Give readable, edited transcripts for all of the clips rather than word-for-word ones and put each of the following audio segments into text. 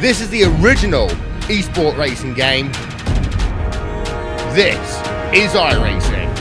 This is the original esport racing game. This is iRacing.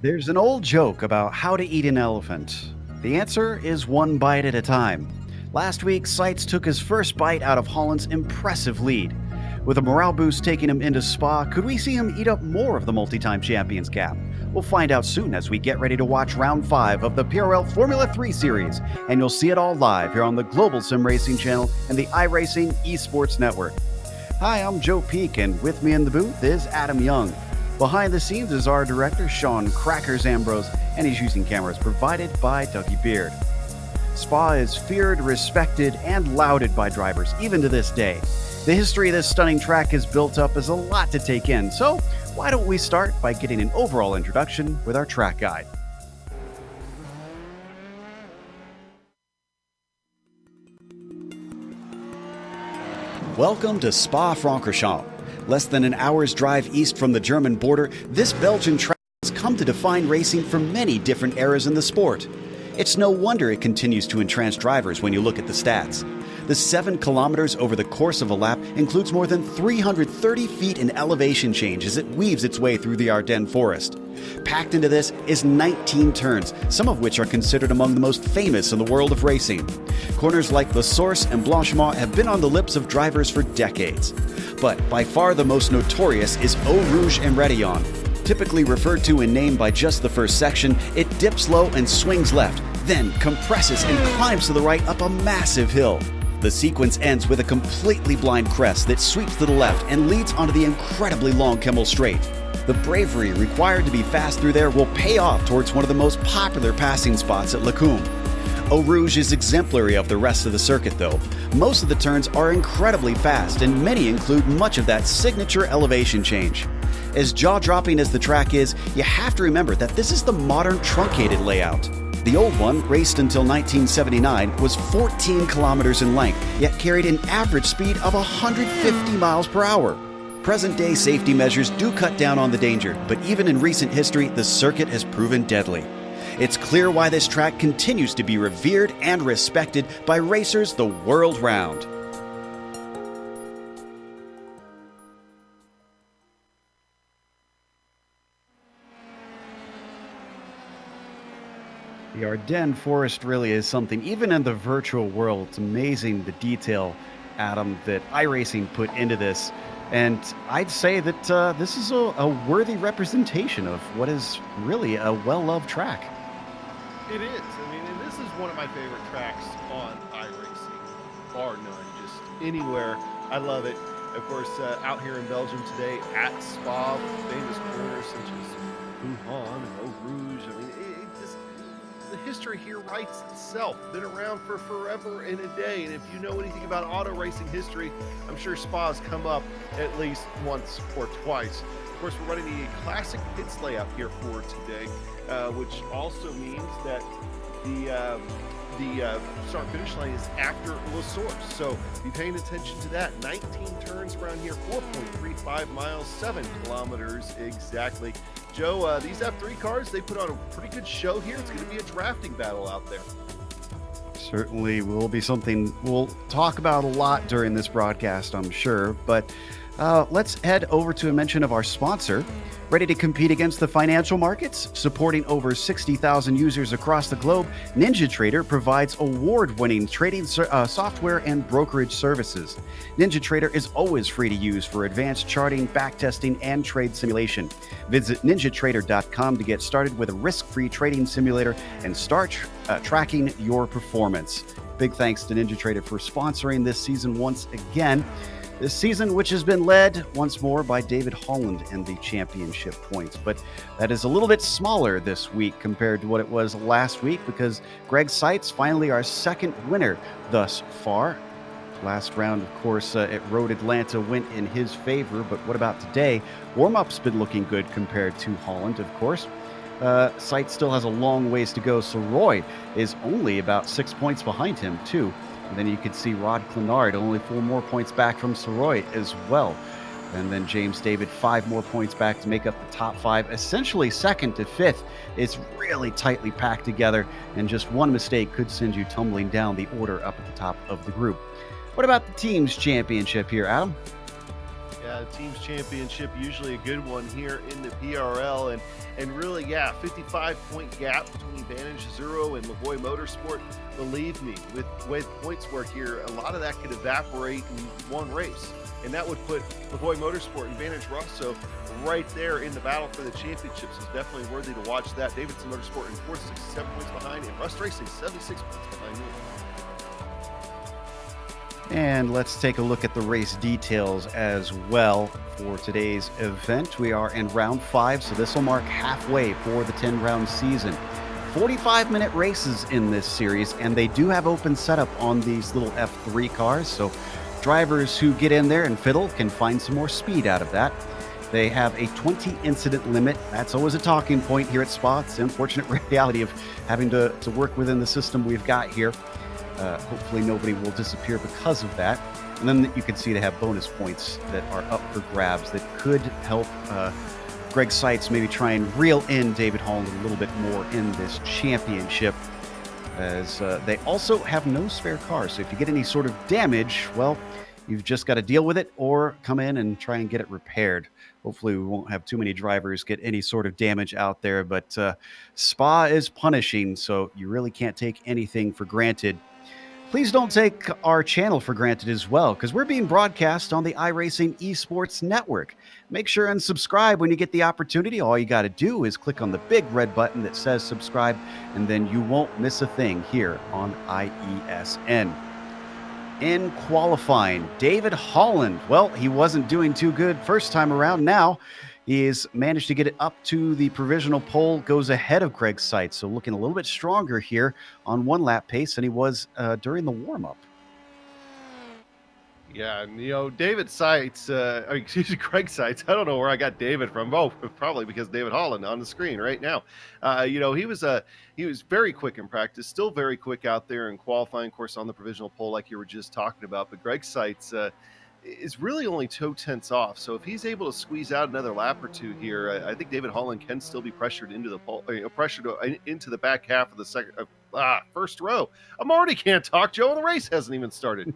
There's an old joke about how to eat an elephant. The answer is one bite at a time. Last week, Seitz took his first bite out of Holland's impressive lead. With a morale boost taking him into Spa, could we see him eat up more of the multi-time champions cap? We'll find out soon as we get ready to watch round 5 of the PRL Formula 3 series, and you'll see it all live here on the Global SimRacing Channel and the iRacing Esports Network. Hi, I'm Joe Peak, and with me in the booth is Adam Young. Behind the scenes is our director, Sean Crackers Ambrose, and he's using cameras provided by Dougie Beard. Spa is feared, respected, and lauded by drivers, even to this day. The history of this stunning track is built up as a lot to take in, so why don't we start by getting an overall introduction with our track guide. Welcome to Spa-Francorchamps. Less than an hour's drive east from the German border, this Belgian track has come to define racing for many different eras in the sport. It's no wonder it continues to entrance drivers when you look at the stats. The 7 kilometers over the course of a lap includes more than 330 feet in elevation change as it weaves its way through the Ardennes forest. Packed into this is 19 turns, some of which are considered among the most famous in the world of racing. Corners like La Source and Blanchemont have been on the lips of drivers for decades. But by far the most notorious is Eau Rouge and Rétillon. Typically referred to in name by just the first section, it dips low and swings left, then compresses and climbs to the right up a massive hill. The sequence ends with a completely blind crest that sweeps to the left and leads onto the incredibly long Kemmel Straight. The bravery required to be fast through there will pay off towards one of the most popular passing spots at Lacombe. Eau Rouge is exemplary of the rest of the circuit though. Most of the turns are incredibly fast and many include much of that signature elevation change. As jaw-dropping as the track is, you have to remember that this is the modern truncated layout. The old one, raced until 1979, was 14 kilometers in length, yet carried an average speed of 150 miles per hour. Present-day safety measures do cut down on the danger, but even in recent history, the circuit has proven deadly. It's clear why this track continues to be revered and respected by racers the world round. The Ardennes forest really is something, even in the virtual world. It's amazing the detail, Adam, that iRacing put into this. And I'd say that this is a worthy representation of what is really a well-loved track. It is. I mean, and this is one of my favorite tracks on iRacing, bar none, just anywhere. I love it. Of course, out here in Belgium today at Spa, famous corners such as Wuhan and Eau Rouge. I mean, the history here writes itself. Been around for forever and a day. And if you know anything about auto racing history, I'm sure Spa's come up at least once or twice. Of course, we're running the classic pits layout here for today, which also means that the start finish line is after La Source. So be paying attention to that. 19 turns around here, 4.35 miles, 7 kilometers exactly. Joe, these F3 cars, they put on a pretty good show here. It's going to be a drafting battle out there. Certainly will be something we'll talk about a lot during this broadcast, I'm sure. But let's head over to a mention of our sponsor. Ready to compete against the financial markets? Supporting over 60,000 users across the globe, NinjaTrader provides award-winning trading software and brokerage services. NinjaTrader is always free to use for advanced charting, backtesting, and trade simulation. Visit ninjatrader.com to get started with a risk-free trading simulator and start tracking your performance. Big thanks to NinjaTrader for sponsoring this season once again. This season, which has been led once more by David Holland and the championship points. But that is a little bit smaller this week compared to what it was last week, because Greg Seitz, finally our second winner thus far. Last round, of course, at Road Atlanta went in his favor. But what about today? Warm-up's been looking good compared to Holland, of course. Seitz still has a long ways to go, so Roy is only about 6 points behind him, too. And then you can see Rod Clenard only 4 more points back from Soroy as well. And then James David 5 more points back to make up the top 5. Essentially second to fifth. It's really tightly packed together, and just one mistake could send you tumbling down the order up at the top of the group. What about the team's championship here, Adam? Yeah, the team's championship, usually a good one here in the PRL. And really, 55-point gap between Vantage Zero and Lavoie Motorsport. Believe me, with the way the points work here, a lot of that could evaporate in one race. And that would put Lavoie Motorsport and Vantage Rosso right there in the battle for the championships. It's definitely worthy to watch that. Davidson Motorsport in fourth, 67 points behind, and Rust Racing 76 points behind you. And let's take a look at the race details as well for today's event. We are in round 5, so this will mark halfway for the 10-round season. 45-minute races in this series, and they do have open setup on these little F3 cars, so drivers who get in there and fiddle can find some more speed out of that. They have a 20 incident limit. That's always a talking point here at Spa. It's the unfortunate reality of having to work within the system we've got here. Hopefully nobody will disappear because of that. And then you can see they have bonus points that are up for grabs that could help Greg Seitz maybe try and reel in David Holland a little bit more in this championship, as they also have no spare cars. So if you get any sort of damage, well, you've just got to deal with it or come in and try and get it repaired. Hopefully we won't have too many drivers get any sort of damage out there, but Spa is punishing, so you really can't take anything for granted. Please don't take our channel for granted as well, because we're being broadcast on the iRacing Esports Network. Make sure and subscribe when you get the opportunity. All you got to do is click on the big red button that says subscribe, and then you won't miss a thing here on IESN. In qualifying, David Holland, well, he wasn't doing too good first time around. Now he's managed to get it up to the provisional pole, goes ahead of Greg Seitz, so looking a little bit stronger here on one lap pace than he was during the warm-up. Yeah, and David Seitz, Greg Seitz. I don't know where I got David from. Oh, probably because David Holland on the screen right now. He was very quick in practice, still very quick out there in qualifying, of course, on the provisional pole like you were just talking about. But Greg Seitz is really only 2/10 off. So if he's able to squeeze out another lap or two here, I think David Holland can still be pressured into the pole, into the back half of the first row. I'm already can't talk, Joe, and the race hasn't even started.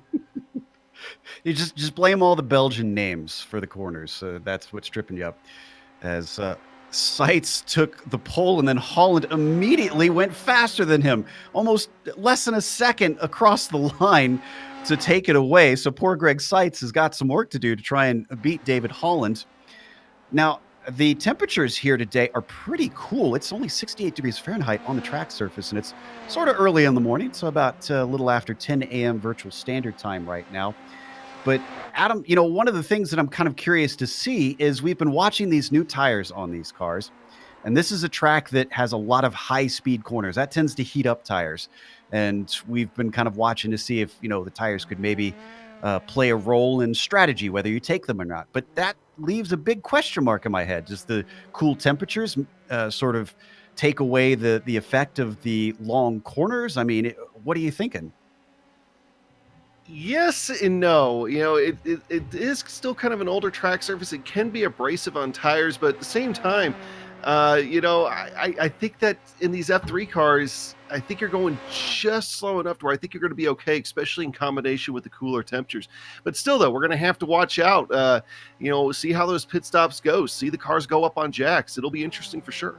You just blame all the Belgian names for the corners. That's what's tripping you up. As Seitz took the pole, and then Holland immediately went faster than him, almost less than a second across the line to take it away. So poor Greg Seitz has got some work to do to try and beat David Holland. Now, the temperatures here today are pretty cool. It's only 68 degrees Fahrenheit on the track surface, and it's sort of early in the morning, so about a little after 10 a.m. virtual standard time right now. But Adam, one of the things that I'm kind of curious to see is we've been watching these new tires on these cars, and this is a track that has a lot of high-speed corners. That tends to heat up tires, and we've been kind of watching to see if, the tires could maybe play a role in strategy, whether you take them or not. But that leaves a big question mark in my head. Does the cool temperatures sort of take away the effect of the long corners? I mean, what are you thinking? Yes and no. It is still kind of an older track surface. It can be abrasive on tires, but at the same time, I think that in these F3 cars, I think you're going just slow enough to where I think you're going to be okay, especially in combination with the cooler temperatures. But still, though, we're going to have to watch out, see how those pit stops go, see the cars go up on jacks. It'll be interesting for sure.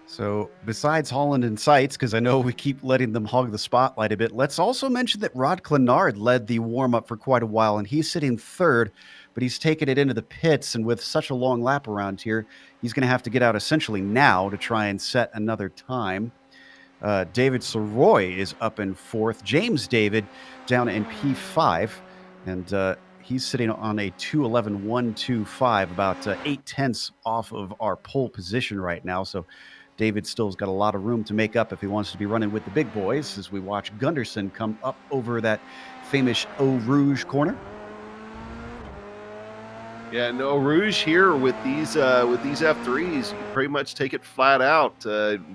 So besides Holland and Seitz, because I know we keep letting them hog the spotlight a bit, let's also mention that Rod Clenard led the warm-up for quite a while, and he's sitting third, but he's taken it into the pits, and with such a long lap around here, he's going to have to get out essentially now to try and set another time. David Soroy is up in 4th. James David down in P5. And he's sitting on a 2:11.125, about 8/10 off of our pole position right now. So David still's got a lot of room to make up if he wants to be running with the big boys, as we watch Gunderson come up over that famous Eau Rouge corner. Yeah, no Rouge here with these F3s. You pretty much take it flat out,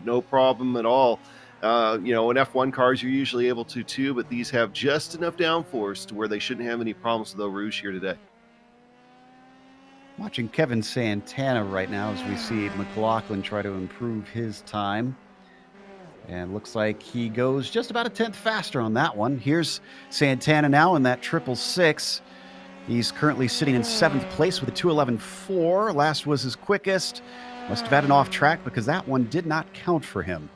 no problem at all. In F1 cars you're usually able to too, but these have just enough downforce to where they shouldn't have any problems with Eau Rouge here today. Watching Kevin Santana right now as we see McLaughlin try to improve his time. And looks like he goes just about a 10th faster on that one. Here's Santana now in that 666. He's currently sitting in 7th place with a 2:11.4. Last was his quickest. Must have had an off track because that one did not count for him.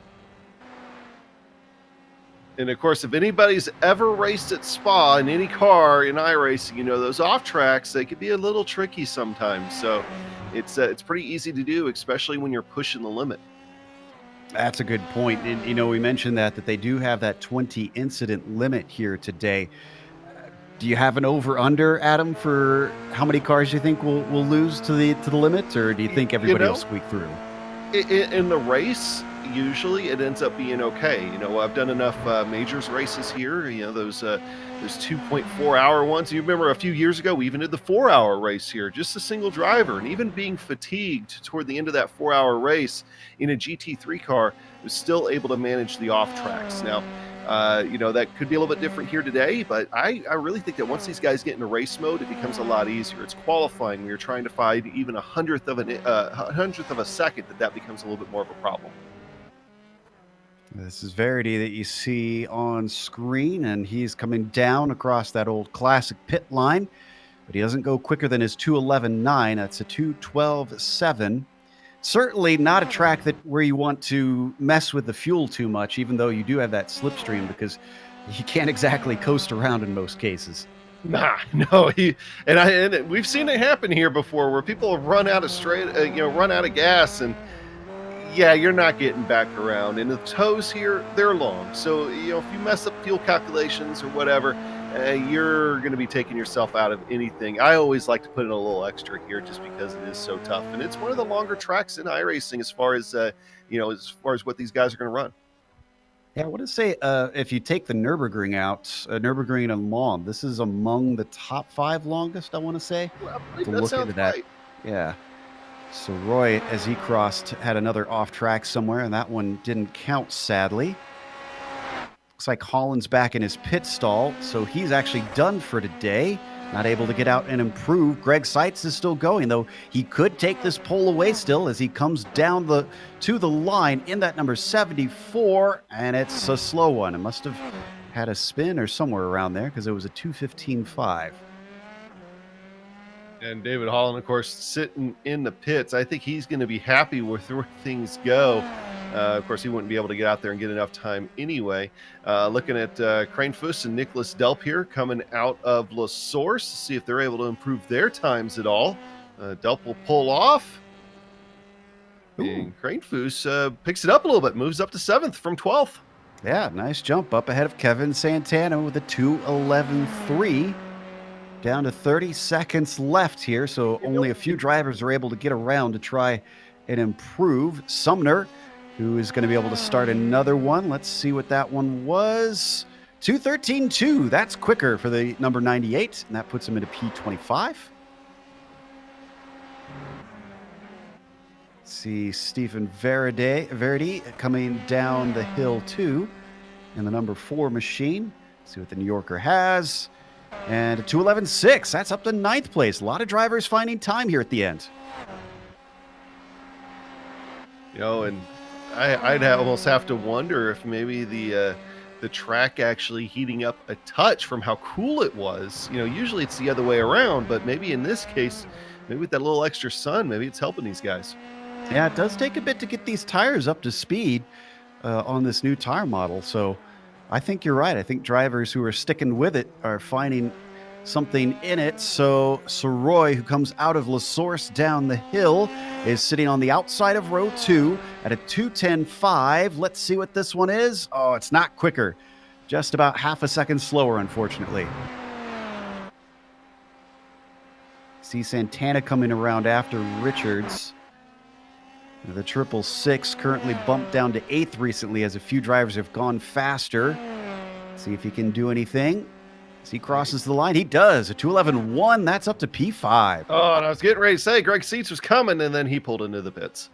And of course, if anybody's ever raced at Spa in any car in iRacing, those off tracks, they can be a little tricky sometimes. So it's pretty easy to do, especially when you're pushing the limit. That's a good point. And, we mentioned that they do have that 20 incident limit here today. Do you have an over/under, Adam, for how many cars you think will lose to the limit, or do you think everybody will squeak through? In the race, usually it ends up being okay. I've done enough majors races here. Those 2.4-hour ones. You remember a few years ago, we even did the 4-hour race here, just a single driver, and even being fatigued toward the end of that 4-hour race in a GT3 car, was still able to manage the off tracks. Now, that could be a little bit different here today, but I really think that once these guys get into race mode, it becomes a lot easier. It's qualifying. We're trying to find even a hundredth of a second that becomes a little bit more of a problem. This is Verity that you see on screen, and he's coming down across that old classic pit line, but he doesn't go quicker than his 2:11.9. That's a 2:12.7. Certainly not a track where you want to mess with the fuel too much, even though you do have that slipstream, because you can't exactly coast around in most cases. No. And we've seen it happen here before, where people have run out of gas, and yeah, you're not getting back around. And the tows here, they're long, so if you mess up fuel calculations or whatever, you're going to be taking yourself out of anything. I always like to put in a little extra here just because it is so tough, and it's one of the longer tracks in iRacing as far as what these guys are going to run. Yeah, I want to say if you take the Nürburgring out, Nürburgring and Le Mans, this is among the top 5 longest, I want to say. Well, that sounds right. Yeah. So Roy, as he crossed, had another off track somewhere, and that one didn't count, sadly. Looks like Holland's back in his pit stall, so he's actually done for today. Not able to get out and improve. Greg Seitz is still going, though. He could take this pole away still as he comes down to the line in that number 74, and it's a slow one. It must have had a spin or somewhere around there because it was a 2:15.5. And David Holland, of course, sitting in the pits. I think he's going to be happy with where things go. Of course, he wouldn't be able to get out there and get enough time anyway. Looking at Kranefuss and Nicholas Delp here coming out of La Source to see if they're able to improve their times at all. Delp will pull off. Ooh. And Kranefuss picks it up a little bit, moves up to 7th from 12th. Yeah, nice jump up ahead of Kevin Santana with a 2:11.3. Down to 30 seconds left here, so only a few drivers are able to get around to try and improve. Sumner, who is going to be able to start another one. Let's see what that one was. 2:13.2. That's quicker for the number 98, and that puts him into P25. See Stephen Verity coming down the hill too in the number 4 machine. See what the New Yorker has. And a 2:11.6. That's up to 9th place. A lot of drivers finding time here at the end. And I'd almost have to wonder if maybe the track actually heating up a touch from how cool it was. Usually it's the other way around, but maybe in this case, maybe with that little extra sun, maybe it's helping these guys. Yeah, it does take a bit to get these tires up to speed on this new tire model. So I think you're right. I think drivers who are sticking with it are finding something in it. So Soroy, who comes out of La Source down the hill, is sitting on the outside of row 2 at a 2:10.5. Let's see what this one is. Oh, it's not quicker. Just about half a second slower, unfortunately. See Santana coming around after Richards. The 666 currently bumped down to 8th recently as a few drivers have gone faster. See if he can do anything. As he crosses the line, he does. A 2:11.1, that's up to P5. Oh, and I was getting ready to say Greg Seats was coming, and then he pulled into the pits.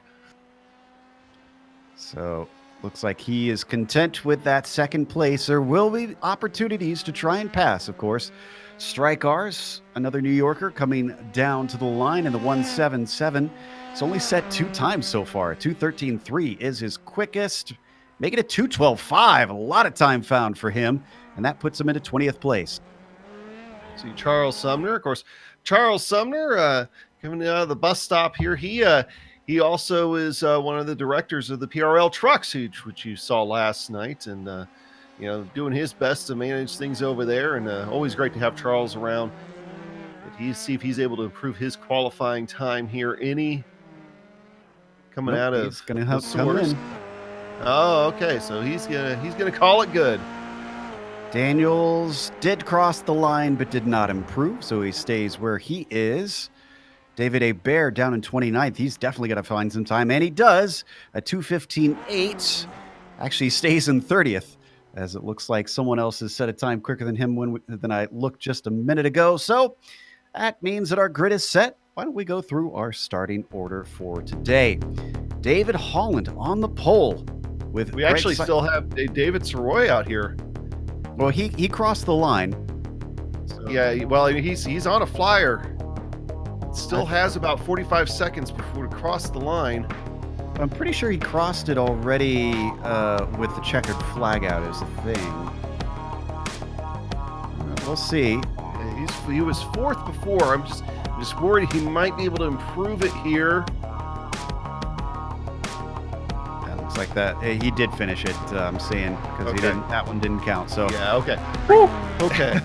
So looks like he is content with that second place. There will be opportunities to try and pass, of course. Strike Ours, another New Yorker, coming down to the line in the 177. It's only set 2 times so far. 2:13.3 is his quickest. Make it a 2:12.5. A lot of time found for him, and that puts him into 20th place. See Charles Sumner, of course. Charles Sumner coming out of the bus stop here. He also is one of the directors of the PRL trucks, which you saw last night, and doing his best to manage things over there. And always great to have Charles around. But see if he's able to improve his qualifying time here. Coming out of he's going to have to come in. Oh, okay. So he's gonna call it good. Daniels did cross the line, but did not improve, so he stays where he is. David Hebert down in 29th. He's definitely going to find some time, and he does. A 2:15.8. Actually stays in 30th, as it looks like someone else has set a time quicker than him than I looked just a minute ago. So that means that our grid is set. Why don't we go through our starting order for today? David Holland on the pole. We actually still have David Soroy out here. Well, he crossed the line. So. Yeah, well, he's on a flyer. Still has about 45 seconds before to cross the line. I'm pretty sure he crossed it already with the checkered flag out as a thing. We'll see. He was 4th before. I'm just worried he might be able to improve it here. That looks like that. He did finish it, I'm saying, because that one didn't count. So yeah, okay. Woo! Okay.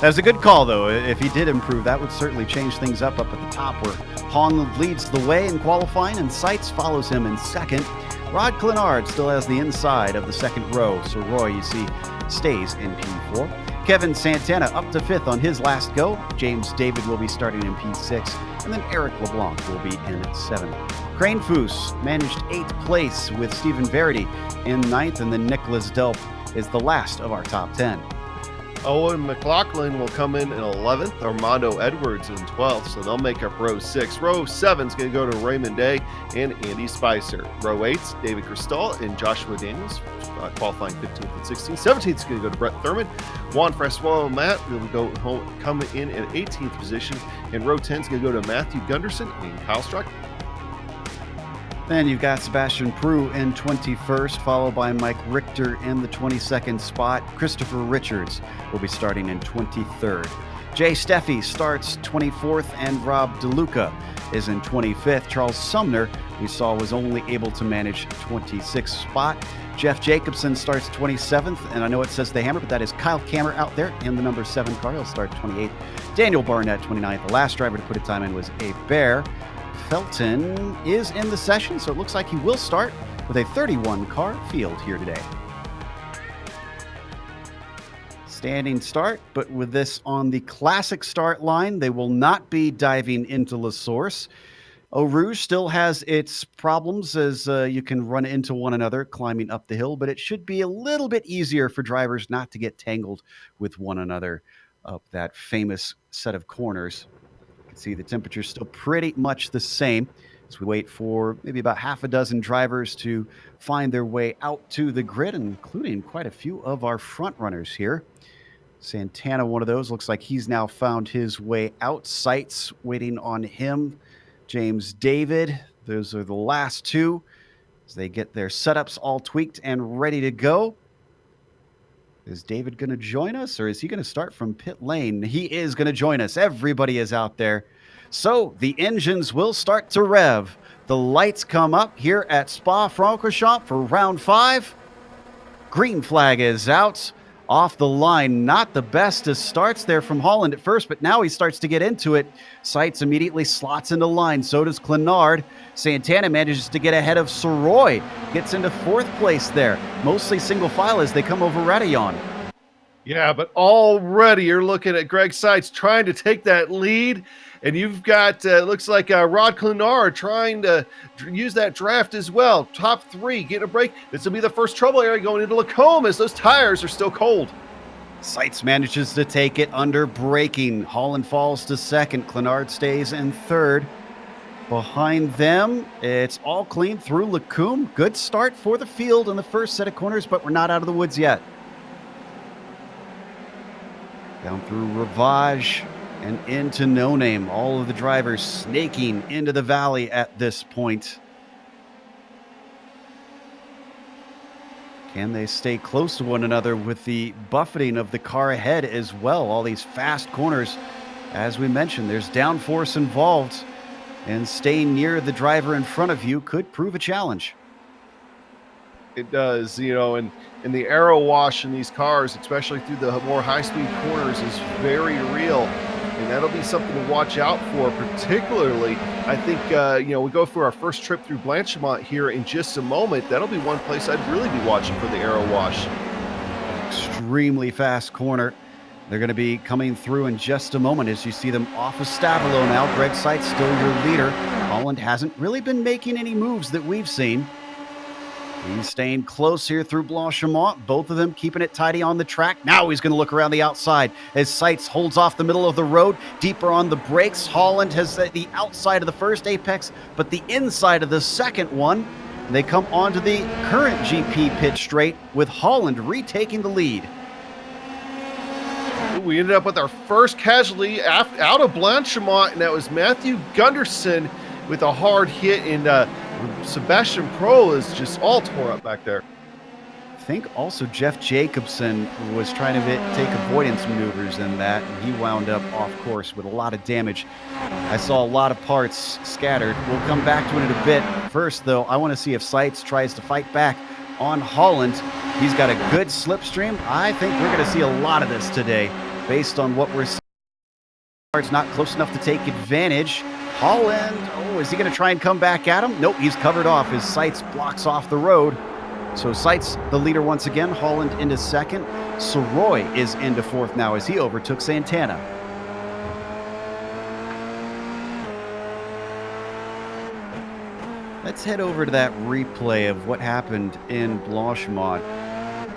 That's a good call, though. If he did improve, that would certainly change things up at the top, where Hahn leads the way in qualifying and Seitz follows him in second. Rod Clenard still has the inside of the second row. So Roy, you see, stays in P4. Kevin Santana up to 5th on his last go. James David will be starting in P6, and then Eric LeBlanc will be in 7th. Crane Foose managed 8th place with Stephen Verity in 9th, and then Nicholas Delp is the last of our top 10. Owen McLaughlin will come in 11th, Armando Edwards in 12th, so they'll make up row 6. Row 7 is going to go to Raymond Day and Andy Spicer. Row 8's David Cristal and Joshua Daniels, qualifying 15th and 16th. 17th is going to go to Brett Thurman. Juan Francois Matt will come in at 18th position, and row 10 is going to go to Matthew Gunderson and Kyle Struck. Then you've got Sebastian Prue in 21st, followed by Mike Richter in the 22nd spot. Christopher Richards will be starting in 23rd. Jay Steffi starts 24th, and Rob DeLuca is in 25th. Charles Sumner, we saw, was only able to manage 26th spot. Jeff Jacobson starts 27th, and I know it says the Hammer, but that is Kyle Kammer out there in the number 7 car. He'll start 28th. Daniel Barnett, 29th. The last driver to put a time in was Hebert. Felton is in the session, so it looks like he will start with a 31-car field here today. Standing start, but with this on the classic start line, they will not be diving into La Source. Eau Rouge still has its problems as you can run into one another climbing up the hill, but it should be a little bit easier for drivers not to get tangled with one another up that famous set of corners. See, the temperature's still pretty much the same as we wait for maybe about half a dozen drivers to find their way out to the grid, including quite a few of our front runners here. Santana, one of those, looks like he's now found his way out. Seitz waiting on him. James David, those are the last two as they get their setups all tweaked and ready to go. Is David going to join us, or is he going to start from pit lane? He is going to join us. Everybody is out there. So the engines will start to rev. The lights come up here at Spa-Francorchamps for round 5. Green flag is out. off the line. Not the best as starts there from Holland at first, but now he starts to get into it. Seitz immediately slots into line. So does Clenard. Santana manages to get ahead of Soroy. Gets into fourth place there. Mostly single file as they come over Radillon. Yeah, but already you're looking at Greg Seitz trying to take that lead, and you've got, looks like Rod Clenard trying to use that draft as well. Top three, getting a break. This will be the first trouble area going into Lacombe as those tires are still cold. Seitz manages to take it under braking. Holland falls to second. Clenard stays in third. Behind them, it's all clean through Lacombe. Good start for the field in the first set of corners, but we're not out of the woods yet. Down through Ravage and into No Name. All of the drivers snaking into the valley at this point. Can they stay close to one another with the buffeting of the car ahead as well? All these fast corners. As we mentioned, there's downforce involved, and staying near the driver in front of you could prove a challenge. It does, and the aero wash in these cars, especially through the more high-speed corners, is very real, and that'll be something to watch out for. Particularly, I think, we go for our first trip through Blanchemont here in just a moment. That'll be one place I'd really be watching for the aero wash. Extremely fast corner. They're going to be coming through in just a moment as you see them off of Stavilo now. Greg Seitz still your leader. Holland hasn't really been making any moves that we've seen. He's staying close here through Blanchemont. Both of them keeping it tidy on the track. Now he's going to look around the outside as Seitz holds off the middle of the road. Deeper on the brakes. Holland has the outside of the first apex, but the inside of the second one. They come onto the current GP pit straight with Holland retaking the lead. We ended up with our first casualty out of Blanchemont, and that was Matthew Gunderson with a hard hit, and Sebastian Pro is just all tore up back there. I think also Jeff Jacobson was trying to take avoidance maneuvers in that, and he wound up off course with a lot of damage. I saw a lot of parts scattered. We'll come back to it in a bit. First, though, I want to see if Seitz tries to fight back on Holland. He's got a good slipstream. I think we're going to see a lot of this today based on what we're seeing. It's not close enough to take advantage. Holland, is he going to try and come back at him? Nope, he's covered off. His Seitz blocks off the road. So Seitz, the leader once again. Holland into second. Soroy is into fourth now as he overtook Santana. Let's head over to that replay of what happened in Blanchemont.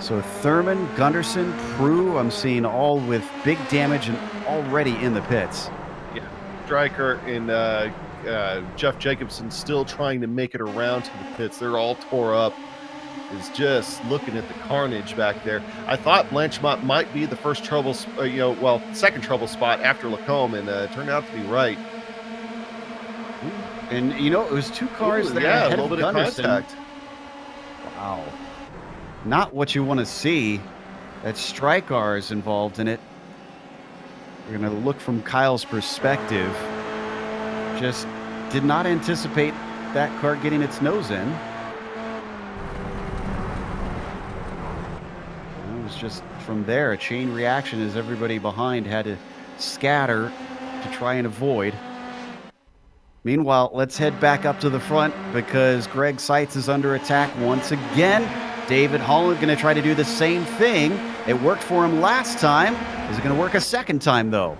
So Thurman, Gunderson, Prue, I'm seeing all with big damage and already in the pits. Yeah, Stryker and Jeff Jacobson still trying to make it around to the pits. They're all tore up. Is just looking at the carnage back there. I thought Blanchemont might be the first trouble, second trouble spot after Lacombe, and it turned out to be right. And it was two cars there yeah, ahead a little of bit Gunderson. of contact. Wow. Not what you want to see. That Stryker is involved in it. We're going to look from Kyle's perspective. Just did not anticipate that car getting its nose in. It was just from there, a chain reaction as everybody behind had to scatter to try and avoid. Meanwhile, let's head back up to the front because Greg Seitz is under attack once again. David Holland going to try to do the same thing. It worked for him last time. Is it going to work a second time, though?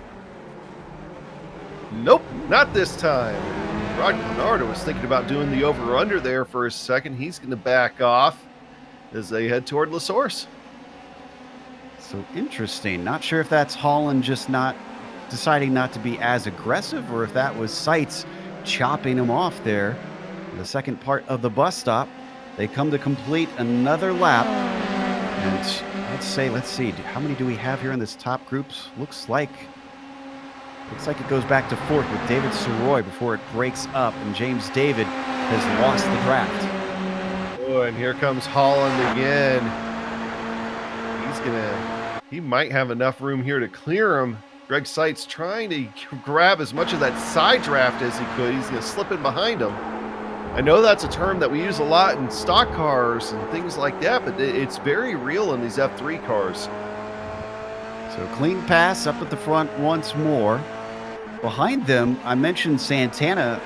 Nope, not this time. Rod Clenard was thinking about doing the over-under there for a second. He's going to back off as they head toward La Source. So interesting. Not sure if that's Holland just not deciding not to be as aggressive or if that was Seitz chopping him off there. The second part of the bus stop. They come to complete another lap. And let's see, how many do we have here in this top groups? Looks like it goes back to fourth with David Soroy before it breaks up, and James David has lost the draft. Oh, and here comes Holland again. He might have enough room here to clear him. Greg Seitz trying to grab as much of that side draft as he could. He's going to slip in behind him. I know that's a term that we use a lot in stock cars and things like that, but it's very real in these F3 cars. So clean pass up at the front once more. Behind them, I mentioned Santana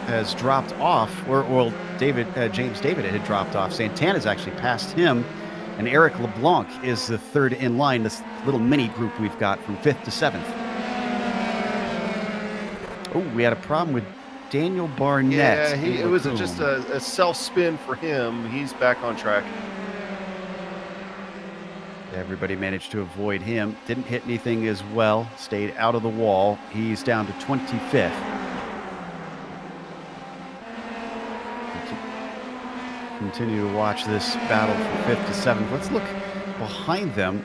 has dropped off, or well, James David had dropped off. Santana's actually passed him, and Eric LeBlanc is the third in line, this little mini group we've got from 5th to 7th. Oh, we had a problem with Daniel Barnett. Yeah, it was just a self-spin for him. He's back on track. Everybody managed to avoid him. Didn't hit anything as well. Stayed out of the wall. He's down to 25th. Continue to watch this battle from 5th to 7th. Let's look behind them.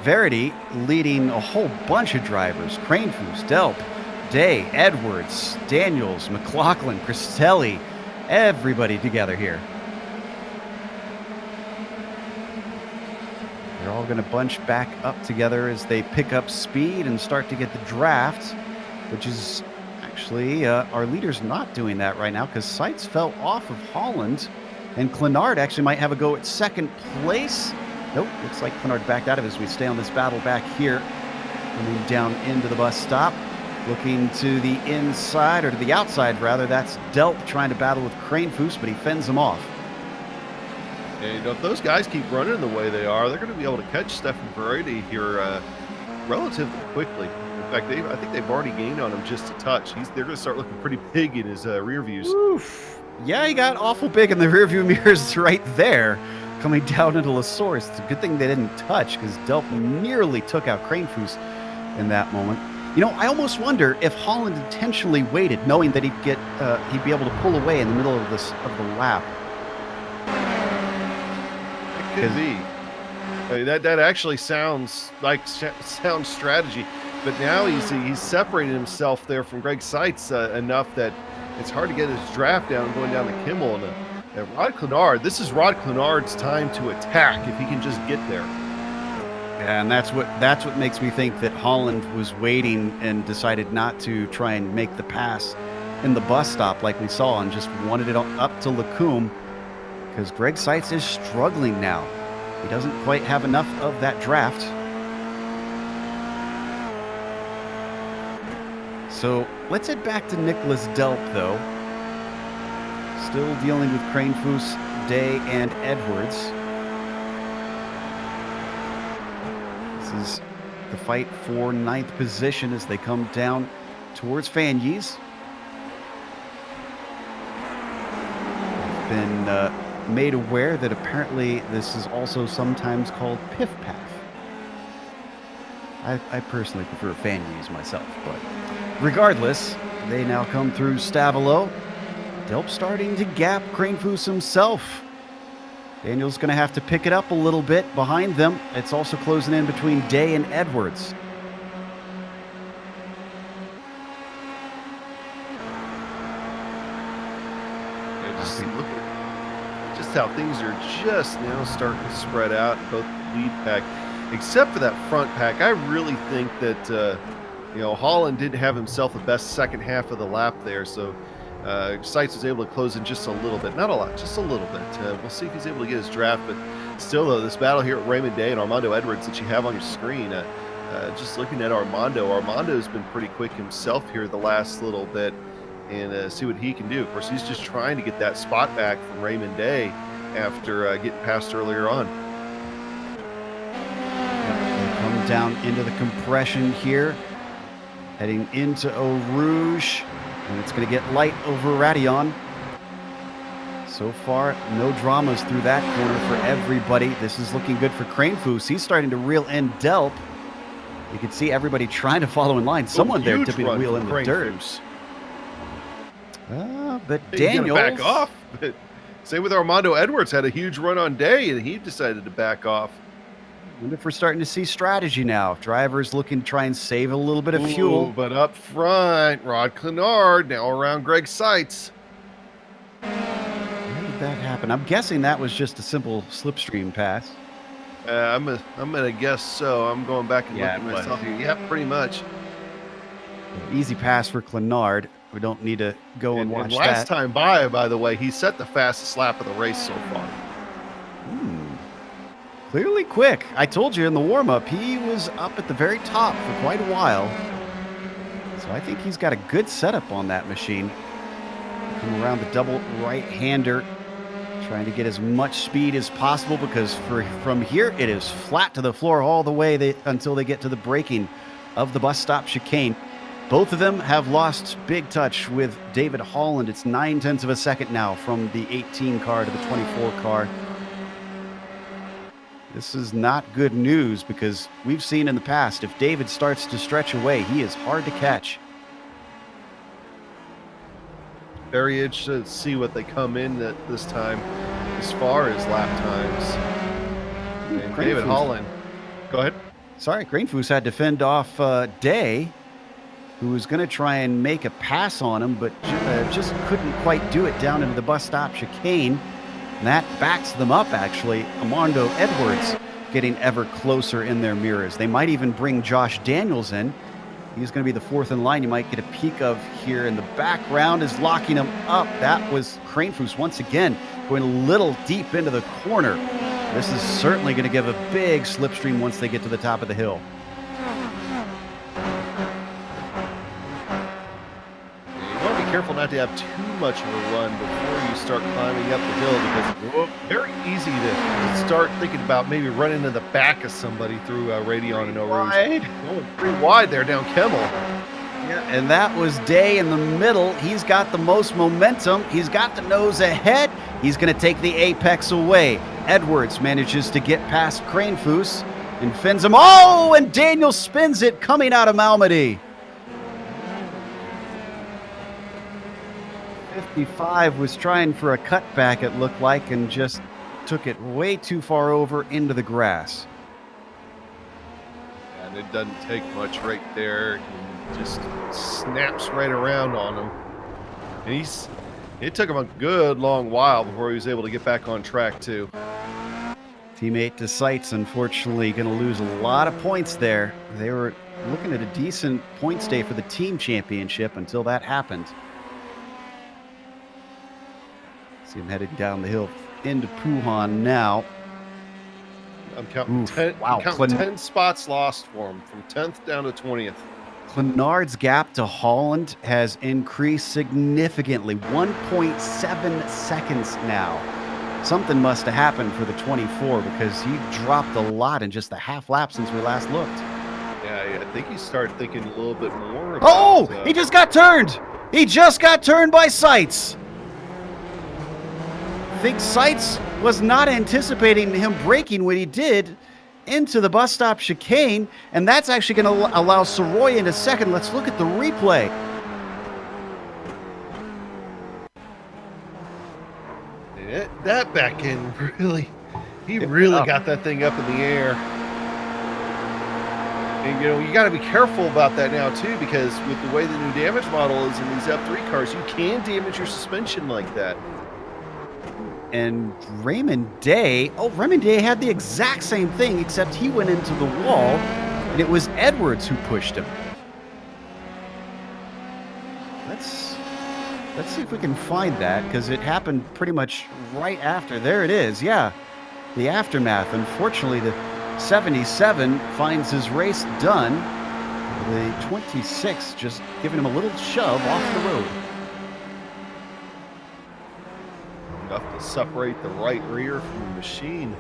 Verity leading a whole bunch of drivers. Cranefoos, Delp, Day, Edwards, Daniels, McLaughlin, Cristelli. Everybody together here. They're all going to bunch back up together as they pick up speed and start to get the draft, which is actually our leader's not doing that right now because Seitz fell off of Holland, and Clenard actually might have a go at second place. Nope, looks like Clenard backed out of it as we stay on this battle back here. Coming down into the bus stop, looking to the inside, or to the outside rather. That's Delp trying to battle with Cranefoos, but he fends him off. And if those guys keep running the way they are, they're going to be able to catch Stefan Verity here relatively quickly. In fact, I think they've already gained on him just a touch. They're going to start looking pretty big in his rear views. Oof. Yeah, he got awful big in the rearview mirrors right there, coming down into La Source. It's a good thing they didn't touch because Delp nearly took out Cranefoos in that moment. You know, I almost wonder if Holland intentionally waited, knowing that he'd be able to pull away in the middle of the lap. Could be. That actually sounds like sound strategy, but now he's separated himself there from Greg Seitz enough that it's hard to get his draft down going down the Kimmel. And Rod Clenard, this is Rod Clenard's time to attack if he can just get there. Yeah, and that's what makes me think that Holland was waiting and decided not to try and make the pass in the bus stop like we saw, and just wanted it up to Lacombe. Because Greg Seitz is struggling now. He doesn't quite have enough of that draft. So let's head back to Nicholas Delp, though. Still dealing with Cranefoos, Day, and Edwards. This is the fight for 9th position as they come down towards Fanyes. Been made aware that apparently this is also sometimes called Piff Paff. I personally prefer Fanyes myself, but regardless, they now come through Stavelo. Delp starting to gap Cranefoos himself. Daniel's going to have to pick it up a little bit behind them. It's also closing in between Day and Edwards. Look at just how things are just now starting to spread out, both lead pack, except for that front pack. I really think that Holland didn't have himself the best second half of the lap there, so Seitz was able to close in just a little bit, not a lot, just a little bit. We'll see if he's able to get his draft, but still, though, this battle here at Raymond Day and Armando Edwards that you have on your screen, just looking at Armando's been pretty quick himself here the last little bit, and see what he can do. Of course, he's just trying to get that spot back from Raymond Day after getting passed earlier on. Come down into the compression here, heading into Eau Rouge, and it's going to get light over Radion. So far, no dramas through that corner for everybody. This is looking good for Cranefoos. He's starting to reel in Delp. You can see everybody trying to follow in line. Someone there dipping the wheel in the dirt. But Daniel back off. But same with Armando Edwards, had a huge run on Day, and he decided to back off. I wonder if we're starting to see strategy now. Drivers looking to try and save a little bit of fuel. But up front, Rod Clenard now around Greg Seitz. How did that happen? I'm guessing that was just a simple slipstream pass. I'm gonna guess so. I'm going back and looking myself here. Yeah, pretty much. Easy pass for Clenard. We don't need to go and watch that. Last time by the way, he set the fastest lap of the race so far. Clearly quick. I told you in the warm-up, he was up at the very top for quite a while. So I think he's got a good setup on that machine. Come around the double right-hander, trying to get as much speed as possible because from here, it is flat to the floor all the way until they get to the braking of the bus stop chicane. Both of them have lost big touch with David Holland. It's 0.9 of a second now from the 18 car to the 24 car. This is not good news because we've seen in the past, if David starts to stretch away, he is hard to catch. Very interested to see what they come in at this time as far as lap times. And David Holland. Go ahead. Sorry, Grainfoos had to fend off Day, who was going to try and make a pass on him, but just couldn't quite do it down into the bus stop chicane. And that backs them up, actually. Armando Edwards getting ever closer in their mirrors. They might even bring Josh Daniels in. He's going to be the fourth in line. You might get a peek of here in the background is locking him up. That was Grainfoos once again going a little deep into the corner. This is certainly going to give a big slipstream once they get to the top of the hill. Careful not to have too much of a run before you start climbing up the hill because it's very easy to start thinking about maybe running in the back of somebody through Radion and Eau Rouge. Going pretty wide there down Kemmel. Yeah, and that was Day in the middle. He's got the most momentum. He's got the nose ahead. He's going to take the apex away. Edwards manages to get past Grainfoos and fins him. Oh, and Daniel spins it coming out of Malmedy. 55 was trying for a cutback, it looked like, and just took it way too far over into the grass. And it doesn't take much right there. He just snaps right around on him. And it took him a good long while before he was able to get back on track, too. Teammate to Sights, unfortunately, going to lose a lot of points there. They were looking at a decent points day for the team championship until that happened. See him headed down the hill into Puhan now. I'm counting 10 spots lost for him, from 10th down to 20th. Clenard's gap to Holland has increased significantly, 1.7 seconds now. Something must have happened for the 24 because he dropped a lot in just a half lap since we last looked. Yeah, I think he started thinking a little bit more about... he just got turned! He just got turned by Sights! I think Sights was not anticipating him braking when he did into the bus stop chicane, and that's actually going to allow Soroy into second. Let's look at the replay. That back end really, he really got that thing up in the air. And, you know, you got to be careful about that now, too, because with the way the new damage model is in these F3 cars, you can damage your suspension like that. And Raymond Day had the exact same thing, except he went into the wall, and it was Edwards who pushed him. Let's see if we can find that, because it happened pretty much right after. There it is, yeah. The aftermath. Unfortunately, the 77 finds his race done. The 26 just giving him a little shove off the road. Enough to separate the right rear from the machine.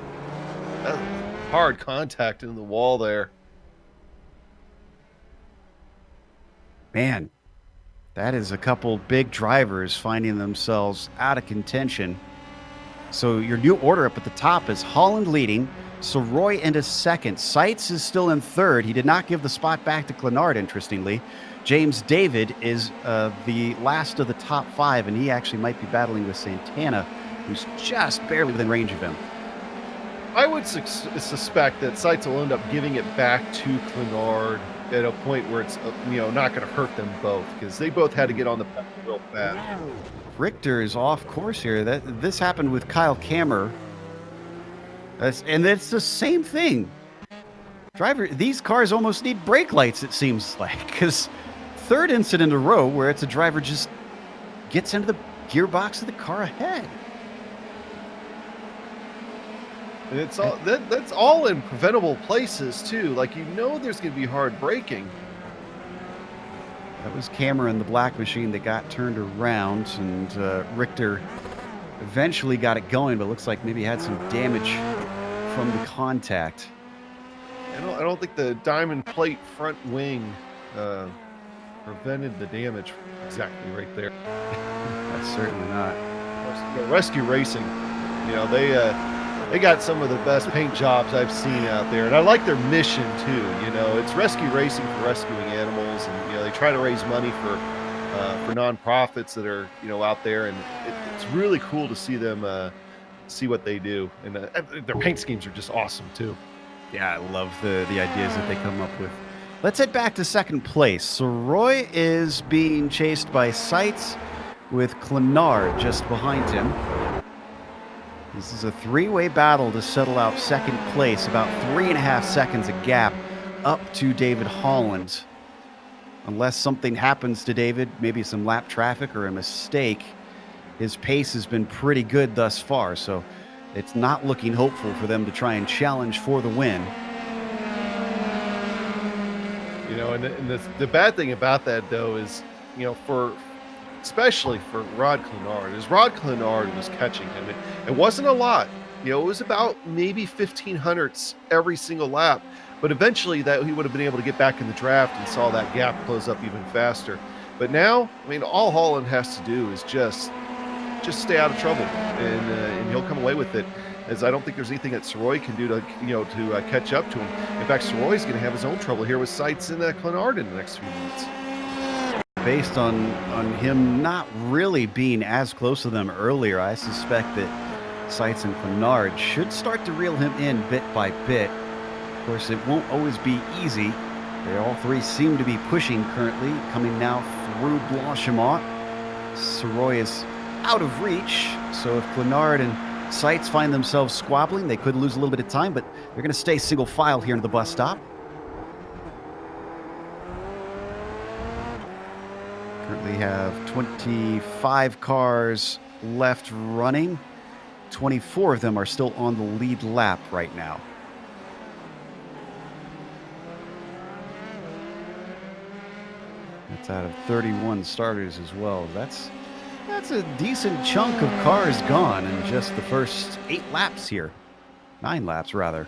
That's hard contact in the wall there. Man, that is a couple big drivers finding themselves out of contention. So your new order up at the top is Holland leading, Soroy into second. Sights is still in third. He did not give the spot back to Clenard, interestingly. James David is the last of the top five, and he actually might be battling with Santana, who's just barely within range of him. I would suspect that Sights will end up giving it back to Clenard at a point where it's not going to hurt them both, because they both had to get on the pedal real fast. Richter is off course here. This happened with Kyle Kammer. And it's the same thing. These cars almost need brake lights, it seems like, because third incident in a row where it's a driver just gets into the gearbox of the car ahead. And it's all that's all in preventable places too. Like, you know, there's going to be hard braking. That was Cameron, the black machine, that got turned around, and Richter eventually got it going, but looks like maybe he had some damage from the contact. I don't think the diamond plate front wing prevented the damage exactly right there. That's certainly not. You know, Rescue Racing, you know, they got some of the best paint jobs I've seen out there, and I like their mission too. You know, it's rescue racing for rescuing animals, and you know, they try to raise money for nonprofits that are, you know, out there, and it's really cool to see them see what they do, and their paint schemes are just awesome too. Yeah, I love the ideas that they come up with. Let's head back to second place. So Roy is being chased by Seitz with Clenard just behind him. This is a three-way battle to settle out second place, about 3.5 seconds a gap up to David Holland. Unless something happens to David, maybe some lap traffic or a mistake, his pace has been pretty good thus far, so it's not looking hopeful for them to try and challenge for the win. You know, and the bad thing about that, though, is, you know, especially for Rod Clenard, is Rod Clenard was catching him. It wasn't a lot. You know, it was about maybe 1,500ths every single lap. But eventually that he would have been able to get back in the draft and saw that gap close up even faster. But now, I mean, all Holland has to do is just stay out of trouble, and he'll come away with it. As I don't think there's anything that Soroy can do to, you know, to catch up to him. In fact, Soroy's going to have his own trouble here with Seitz and Clenard in the next few minutes. Based on him not really being as close to them earlier, I suspect that Seitz and Clenard should start to reel him in bit by bit. Of course, it won't always be easy. They all three seem to be pushing currently, coming now through Blanchimont. Soroy is out of reach, so if Clenard and Seitz find themselves squabbling, they could lose a little bit of time, but they're going to stay single file here into the bus stop. Currently have 25 cars left running. 24 of them are still on the lead lap right now. That's out of 31 starters as well. That's a decent chunk of cars gone in just the first 8 laps here. 9 laps, rather.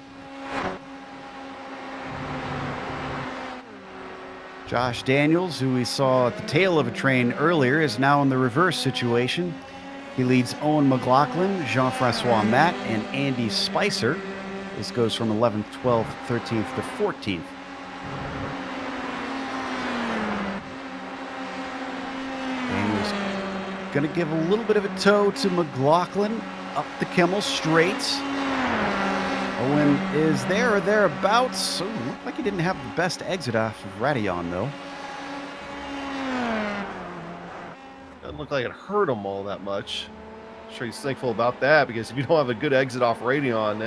Josh Daniels, who we saw at the tail of a train earlier, is now in the reverse situation. He leads Owen McLaughlin, Jean-Francois Matt, and Andy Spicer. This goes from 11th, 12th, 13th to 14th. Daniels going to give a little bit of a tow to McLaughlin up the Kimmel straight. Owen is there or thereabouts. So looked like he didn't have the best exit off of Radillon, though. Doesn't look like it hurt him all that much. I'm sure he's thankful about that, because if you don't have a good exit off Radillon,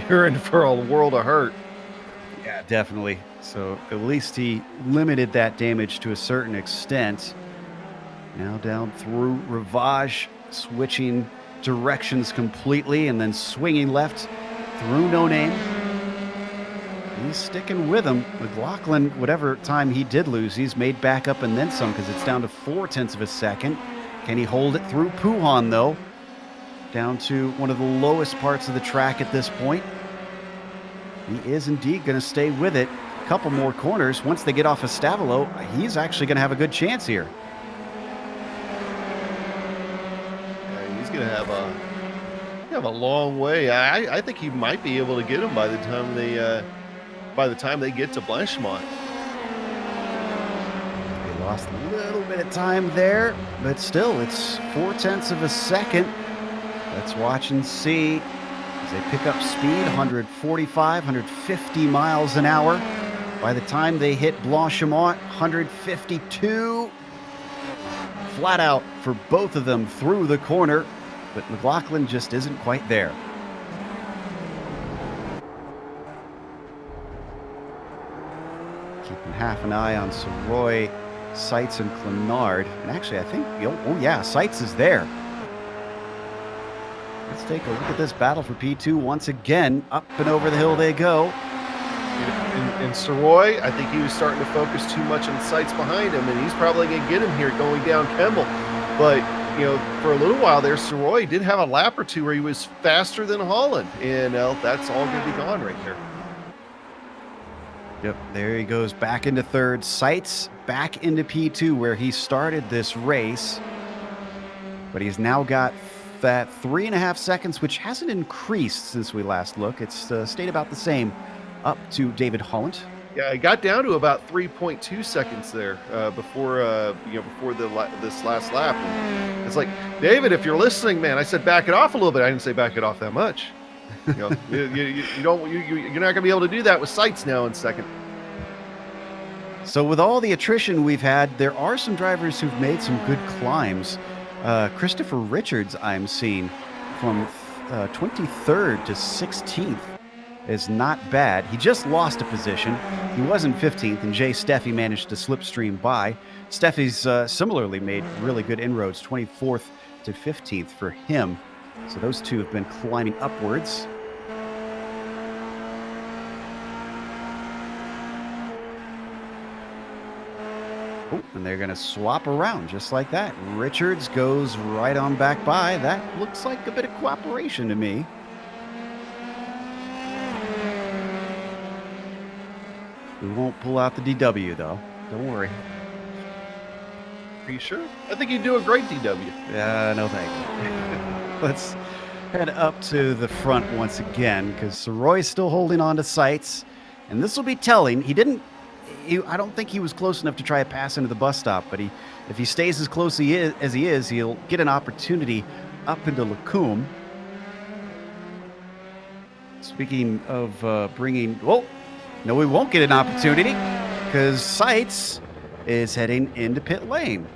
you're in for a world of hurt. Yeah, definitely. So at least he limited that damage to a certain extent. Now down through Rivage, switching directions completely and then swinging left through No Name. He's sticking with him. McLaughlin, whatever time he did lose, he's made back up and then some, because it's down to 0.4 of a second. Can he hold it through Puhan, though? Down to one of the lowest parts of the track at this point. He is indeed going to stay with it. A couple more corners. Once they get off of Stavolo, he's actually going to have a good chance here. He's going to have a long way. I think he might be able to get him by the time they get to Blanchimont. They lost a little bit of time there, but still, it's 0.4 of a second. Let's watch and see as they pick up speed, 145, 150 miles an hour. By the time they hit Blanchimont, 152. Flat out for both of them through the corner, but McLaughlin just isn't quite there. Keeping half an eye on Soroy, Seitz, and Clenard. And actually, I think, oh yeah, Seitz is there. Let's take a look at this battle for P2 once again. Up and over the hill they go. And Soroy, I think he was starting to focus too much on sights behind him, and he's probably going to get him here going down Kemmel. But, you know, for a little while there, Soroy did have a lap or two where he was faster than Holland, and that's all going to be gone right there. Yep, there he goes back into third. Sights back into P2 where he started this race. But he's now got that 3.5 seconds, which hasn't increased since we last looked. It's stayed about the same up to David Holland. Yeah, it got down to about 3.2 seconds there before this last lap. And it's like, David, if you're listening, man, I said back it off a little bit. I didn't say back it off that much. You know, you're not going to be able to do that with sights now in second. So with all the attrition we've had, there are some drivers who've made some good climbs. Christopher Richards, I'm seeing from 23rd to 16th is not bad. He just lost a position. He was in 15th, and Jay Steffi managed to slipstream by. Steffi's similarly made really good inroads, 24th to 15th for him. So those two have been climbing upwards. Oh, and they're going to swap around just like that. Richards goes right on back by. That looks like a bit of cooperation to me. We won't pull out the DW, though. Don't worry. Are you sure? I think you do a great DW. Yeah, no thank you. Let's head up to the front once again, because Soroy's still holding on to sights. And this will be telling. I don't think he was close enough to try to pass into the bus stop, but if he stays as close as he is, he'll get an opportunity up into Lacombe. Speaking of bringing... Whoa! No, we won't get an opportunity because Sights is heading into pit lane.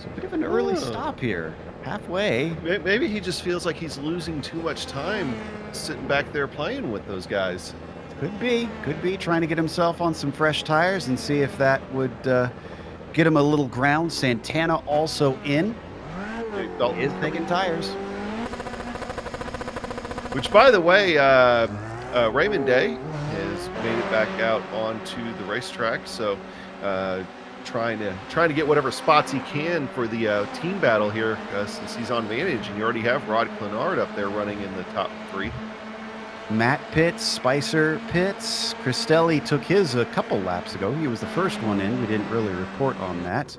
So a bit of an early stop here, halfway. Maybe he just feels like he's losing too much time sitting back there playing with those guys. Could be trying to get himself on some fresh tires and see if that would get him a little ground. Santana also in. Dalton is taking tires. Which, by the way, Raymond Day has made it back out onto the racetrack, so trying to get whatever spots he can for the team battle here, since he's on Vantage, and you already have Rod Clenard up there running in the top 3. Matt pits, Spicer pits. Cristelli took his a couple laps ago. He was the first one in. We didn't really report on that.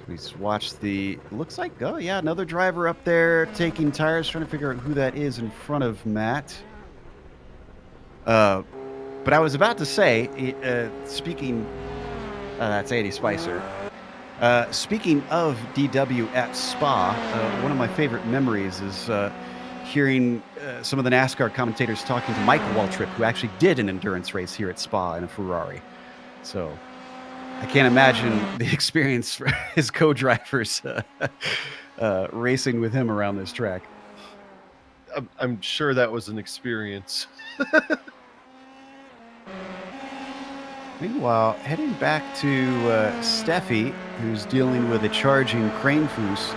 We watched looks like, oh yeah, another driver up there taking tires, trying to figure out who that is in front of Matt. But I was about to say, speaking, that's 80 Spicer. Speaking of DW at Spa, one of my favorite memories is hearing some of the NASCAR commentators talking to Mike Waltrip, who actually did an endurance race here at Spa in a Ferrari. So I can't imagine the experience for his co-drivers racing with him around this track. I'm sure that was an experience. Meanwhile, heading back to Steffi, who's dealing with a charging crane foos,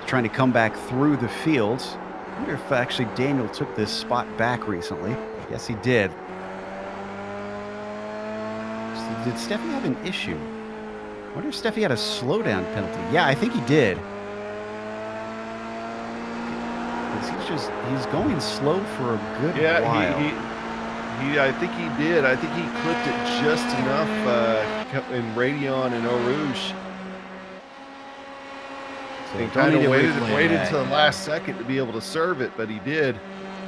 trying to come back through the field. I wonder if actually Daniel took this spot back recently. Yes, he did. So did Steffi have an issue? I wonder if Steffi had a slowdown penalty. Yeah, I think he did. He's going slow for a good while. I think he did. I think he clipped it just enough in Radion and Eau Rouge. So he kind of waited till the last second to be able to serve it, but he did.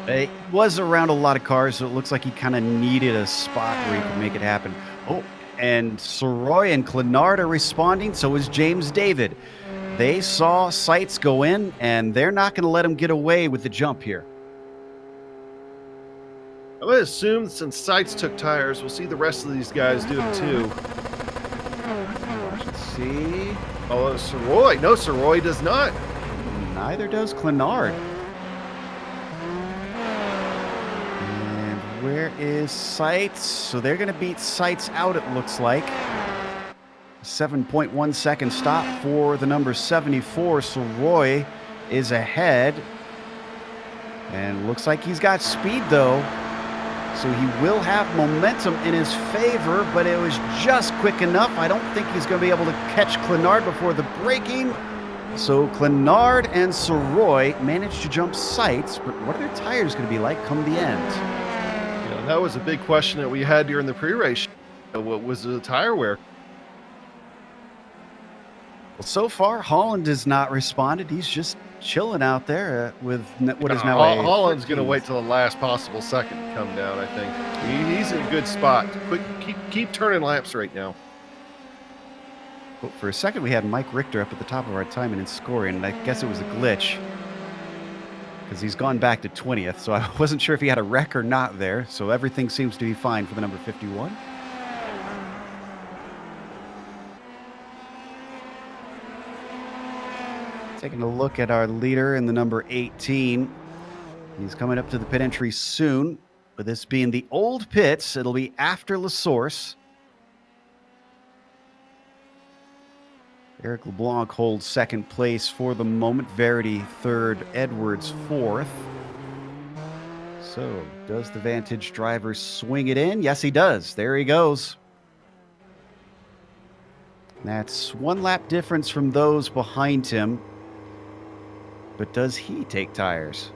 It was around a lot of cars, so it looks like he kind of needed a spot where he could make it happen. Oh, and Soroy and Clenard are responding, so is James David. They saw Sights go in, and they're not going to let him get away with the jump here. I'm going to assume since Sights took tires, we'll see the rest of these guys do it too. Let's see. Oh, Soroy. No, Soroy does not. Neither does Clenard. And where is Sights? So they're going to beat Sights out, it looks like. 7.1 second stop for the number 74. Soroy is ahead. And looks like he's got speed, though. So he will have momentum in his favor, but it was just quick enough. I don't think he's going to be able to catch Clenard before the braking. So Clenard and Soroy managed to jump sights, but what are their tires going to be like come the end? Yeah, that was a big question that we had during the pre-race. What was the tire wear? Well, so far, Holland has not responded. He's just chilling out there with what is now Holland's going to wait till the last possible second to come down, I think. He's in a good spot. Keep turning laps right now. Well, for a second, we had Mike Richter up at the top of our timing and scoring, and I guess it was a glitch because he's gone back to 20th, so I wasn't sure if he had a wreck or not there, so everything seems to be fine for the number 51. Taking a look at our leader in the number 18. He's coming up to the pit entry soon. With this being the old pits, it'll be after La Source. Eric LeBlanc holds second place for the moment. Verity third, Edwards fourth. So, does the Vantage driver swing it in? Yes, he does. There he goes. That's one lap difference from those behind him. But does he take tires?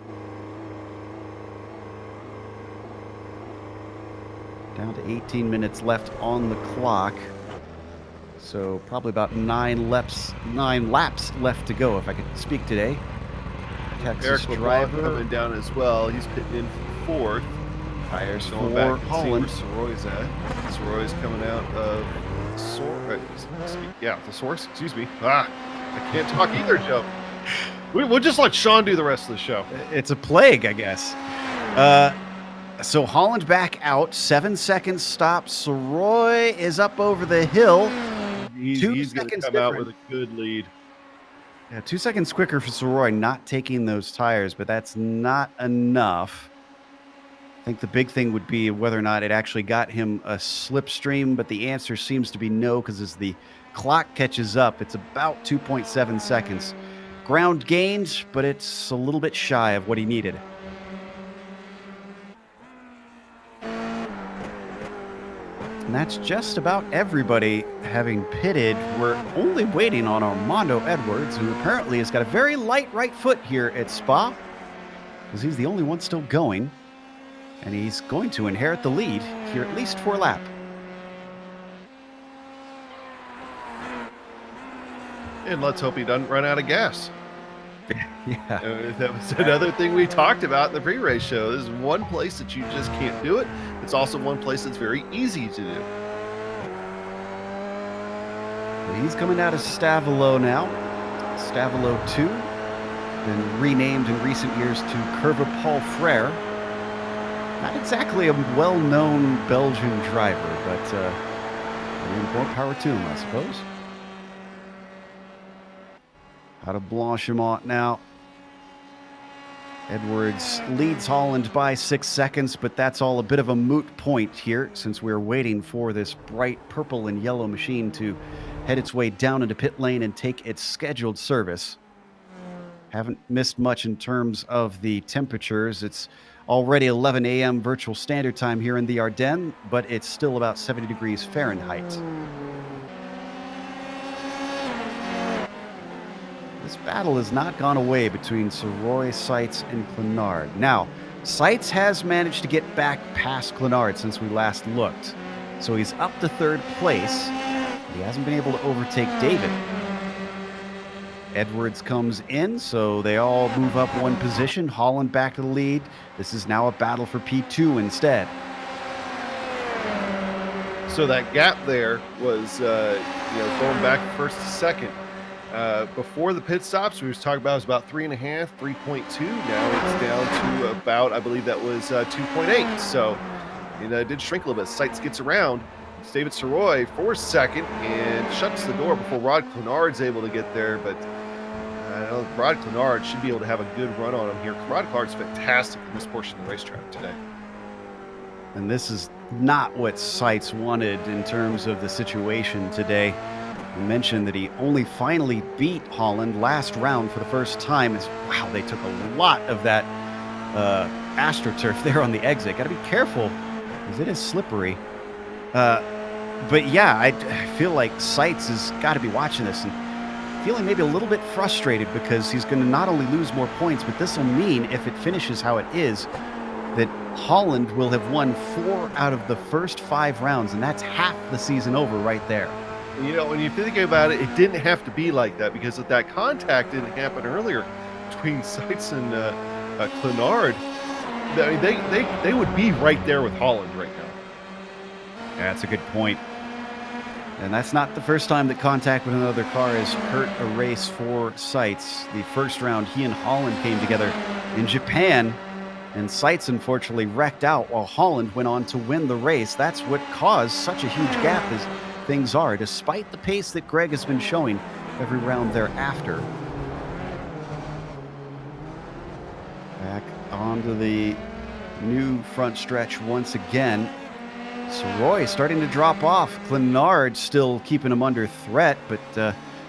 Down to 18 minutes left on the clock. So probably about 9 laps left to go, if I could speak today. Texas Eric driver coming down as well. He's pitting in fourth. Tires going for back to Holland. see where Soroy's at. Soroy's coming out of the source. Excuse me. I can't talk either, Joe. We'll just let Sean do the rest of the show. It's a plague, I guess. So Holland back out. 7 seconds stop. Soroy is up over the hill. He's going to come out with a good lead. Yeah, 2 seconds quicker for Soroy not taking those tires, but that's not enough. I think the big thing would be whether or not it actually got him a slipstream, but the answer seems to be no, because as the clock catches up, it's about 2.7 seconds. Ground gained, but it's a little bit shy of what he needed. And that's just about everybody having pitted. We're only waiting on Armando Edwards, who apparently has got a very light right foot here at Spa, because he's the only one still going. And he's going to inherit the lead here, at least for a lap. And let's hope he doesn't run out of gas. Yeah. That was another thing we talked about in the pre-race show. This is one place that you just can't do it. It's also one place that's very easy to do. He's coming out of Stavelo now. Stavelo 2. Been renamed in recent years to Curva Paul Frere. Not exactly a well-known Belgian driver, but more power to him, I suppose. Out of Blanchimont now. Edwards leads Holland by 6 seconds, but that's all a bit of a moot point here, since we're waiting for this bright purple and yellow machine to head its way down into pit lane and take its scheduled service. Haven't missed much in terms of the temperatures. It's already 11 a.m. virtual standard time here in the Ardennes, but it's still about 70 degrees Fahrenheit. This battle has not gone away between Soroy, Seitz, and Clenard. Now, Seitz has managed to get back past Clenard since we last looked. So he's up to third place. He hasn't been able to overtake David. Edwards comes in, so they all move up one position. Holland back to the lead. This is now a battle for P2 instead. So that gap there was, going back first to second. Before the pit stops, we was talking about it was about 3.5, 3.2. Now it's down to about, I believe that was 2.8. So it did shrink a little bit. Seitz gets around. It's David Soroy for second and shuts the door before Rod Clenard's able to get there. But Rod Clenard should be able to have a good run on him here. Rod Clenard's fantastic in this portion of the racetrack today. And this is not what Seitz wanted in terms of the situation today. I mentioned that he only finally beat Holland last round for the first time. Wow, they took a lot of that AstroTurf there on the exit. Got to be careful because it is slippery. But yeah, I feel like Seitz has got to be watching this and feeling maybe a little bit frustrated because he's going to not only lose more points, but this will mean, if it finishes how it is, that Holland will have won 4 out of the first 5 rounds, and that's half the season over right there. You know, when you think about it, it didn't have to be like that because if that contact didn't happen earlier between Seitz and Clenard, they would be right there with Holland right now. Yeah, that's a good point. And that's not the first time that contact with another car has hurt a race for Seitz. The first round, he and Holland came together in Japan, and Seitz unfortunately wrecked out while Holland went on to win the race. That's what caused such a huge gap as things are, despite the pace that Greg has been showing every round thereafter. Back onto the new front stretch once again. Soroy starting to drop off. Clenard still keeping him under threat, but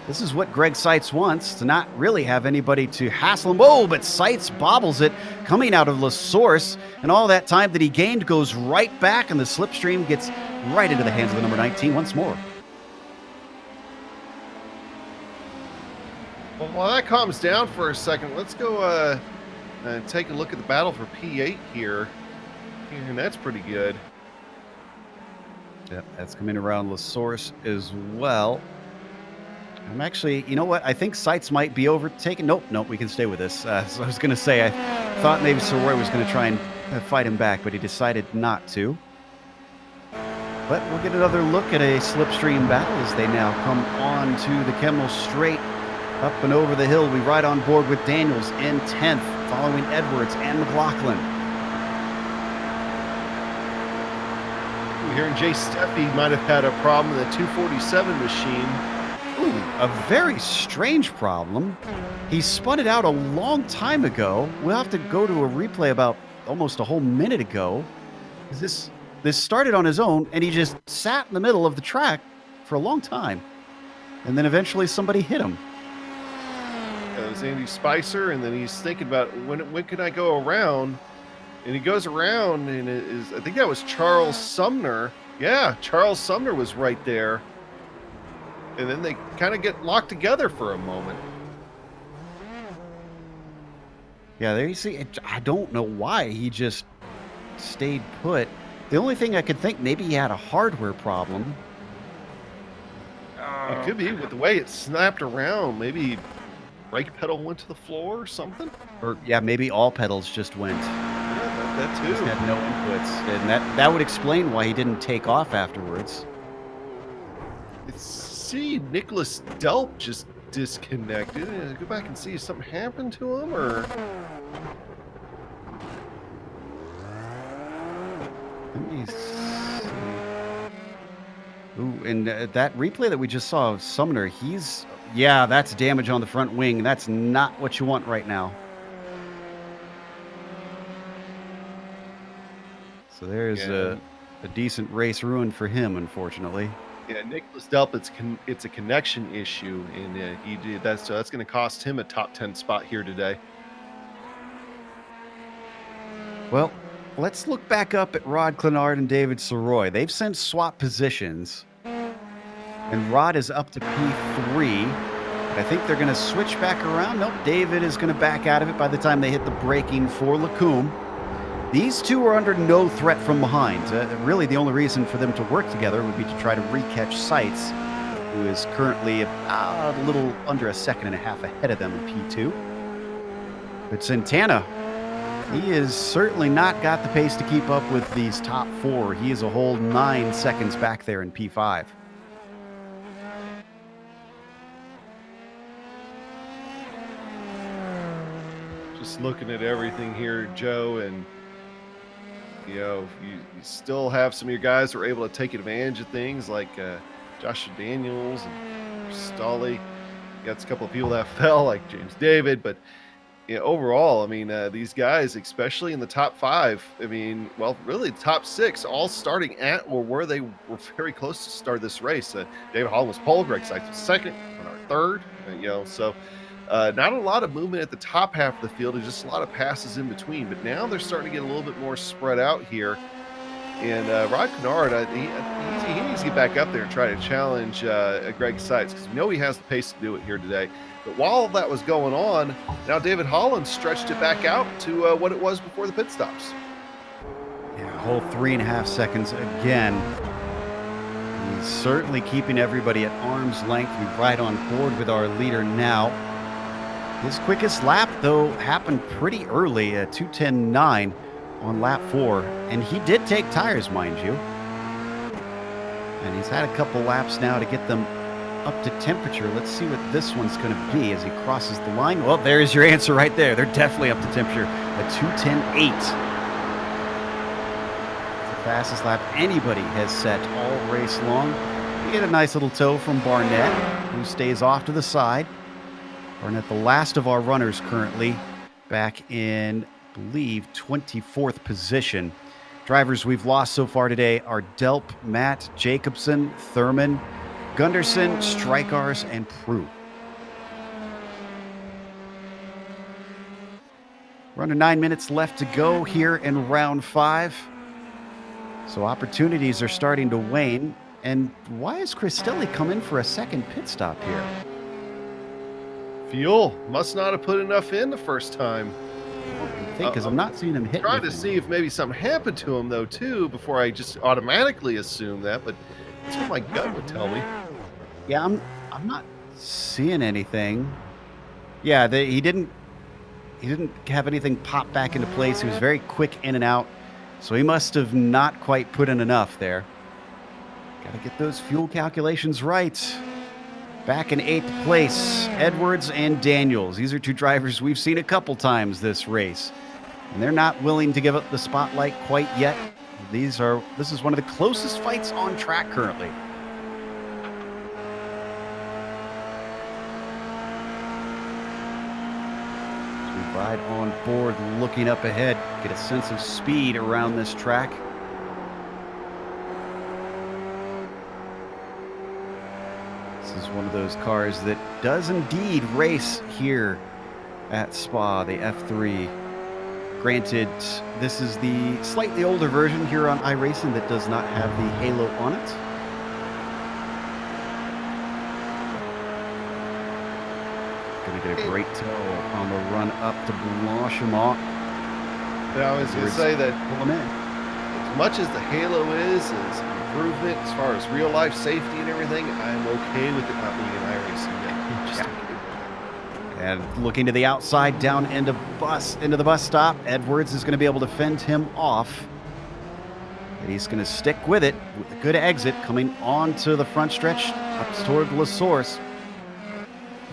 this is what Greg Seitz wants, to not really have anybody to hassle him. Oh, but Seitz bobbles it coming out of La Source, and all that time that he gained goes right back, and the slipstream gets right into the hands of the number 19 once more. Well, while that calms down for a second, let's go take a look at the battle for P8 here, and that's pretty good. Yep, that's coming around La Source as well. I'm actually, you know what? I think Seitz might be overtaken. Nope, we can stay with this. So I was going to say, I thought maybe Soroy was going to try and fight him back, but he decided not to. But we'll get another look at a slipstream battle as they now come on to the Kemmel Straight. Up and over the hill, we ride on board with Daniels in 10th, following Edwards and McLaughlin. Here in Jay Steffi might have had a problem in the 247 machine. Ooh, a very strange problem. He spun it out a long time ago. We'll have to go to a replay about almost a whole minute ago. This started on his own, and he just sat in the middle of the track for a long time. And then eventually somebody hit him. It was Andy Spicer, and then he's thinking about when can I go around? And he goes around, and I think that was Charles Sumner. Yeah, Charles Sumner was right there. And then they kind of get locked together for a moment. Yeah, there you see. I don't know why he just stayed put. The only thing I could think, maybe he had a hardware problem. It could be with the way it snapped around. Maybe brake pedal went to the floor or something. Or, yeah, maybe all pedals just went. That too. Just had no inputs, and that would explain why he didn't take off afterwards. See, Nicholas Delp just disconnected. Go back and see if something happened to him, or Let me see. Ooh, and that replay that we just saw of Sumner, that's damage on the front wing. That's not what you want right now. So there's a decent race ruined for him, unfortunately. yeah, Nicholas Delp, it's a connection issue, and he did that, so that's going to cost him a top 10 spot here today. Well, let's look back up at Rod Clenard and David Soroy. They've since swapped positions, and Rod is up to P3. I think they're going to switch back around. Nope, David is going to back out of it by the time they hit the braking for Lacombe. These two are under no threat from behind. Really, the only reason for them to work together would be to try to re-catch Seitz, who is currently about a little under a second and a half ahead of them in P2. But Santana, he has certainly not got the pace to keep up with these top 4. He is a whole 9 seconds back there in P5. Just looking at everything here, Joe, and you know, you still have some of your guys that are able to take advantage of things like Joshua Daniels and Stolly. You got a couple of people that fell, like James David, but Yeah, overall, I mean, these guys, especially in the top 5, I mean, well, really the top 6, all starting at or where they were very close to start this race. David Hall was pole, Greg Sykes was second, Bernard third, so not a lot of movement at the top half of the field, and just a lot of passes in between. But now they're starting to get a little bit more spread out here. And Rod Kennard, he needs to get back up there and try to challenge Greg Sykes, because we know he has the pace to do it here today. But while that was going on, now David Holland stretched it back out to what it was before the pit stops. Yeah, a whole 3.5 seconds again. He's certainly keeping everybody at arm's length. We're right on board with our leader now. His quickest lap, though, happened pretty early at 2:10.9 on lap 4. And he did take tires, mind you. And he's had a couple laps now to get them up to temperature. Let's see what this one's going to be as he crosses the line. Well, there's your answer right there. They're definitely up to temperature at 2:10.8. The fastest lap anybody has set all race long. You get a nice little tow from Barnett, who stays off to the side. Barnett, the last of our runners currently, back in, I believe, 24th position. Drivers we've lost so far today are Delp, Matt, Jacobson, Thurman, Gunderson, Strykars, and Prue. We're under 9 minutes left to go here in round 5. So opportunities are starting to wane. And why has Cristelli come in for a second pit stop here? Fuel must not have put enough in the first time. I think, because I'm not seeing him hit. Trying to see if maybe something happened to him though too before I just automatically assume that, but that's what my gut would tell me. Yeah, I'm not seeing anything. Yeah, he didn't have anything pop back into place. He was very quick in and out, so he must have not quite put in enough there. Got to get those fuel calculations right. Back in 8th place, Edwards and Daniels. These are two drivers we've seen a couple times this race, and they're not willing to give up the spotlight quite yet. This is one of the closest fights on track currently. We ride on board, looking up ahead, get a sense of speed around this track. This is one of those cars that does indeed race here at Spa, the F3. Granted, this is the slightly older version here on iRacing that does not have the halo on it. Gonna get a great tow on the run up to Blanchemont. Yeah, I was going to say that pull him in. as much as the halo is improvement as far as real life safety and everything, I'm okay with it not being an iRacing game. Just And looking to the outside, down into the bus stop, Edwards is going to be able to fend him off. And he's going to stick with it with a good exit coming onto the front stretch up toward La Source.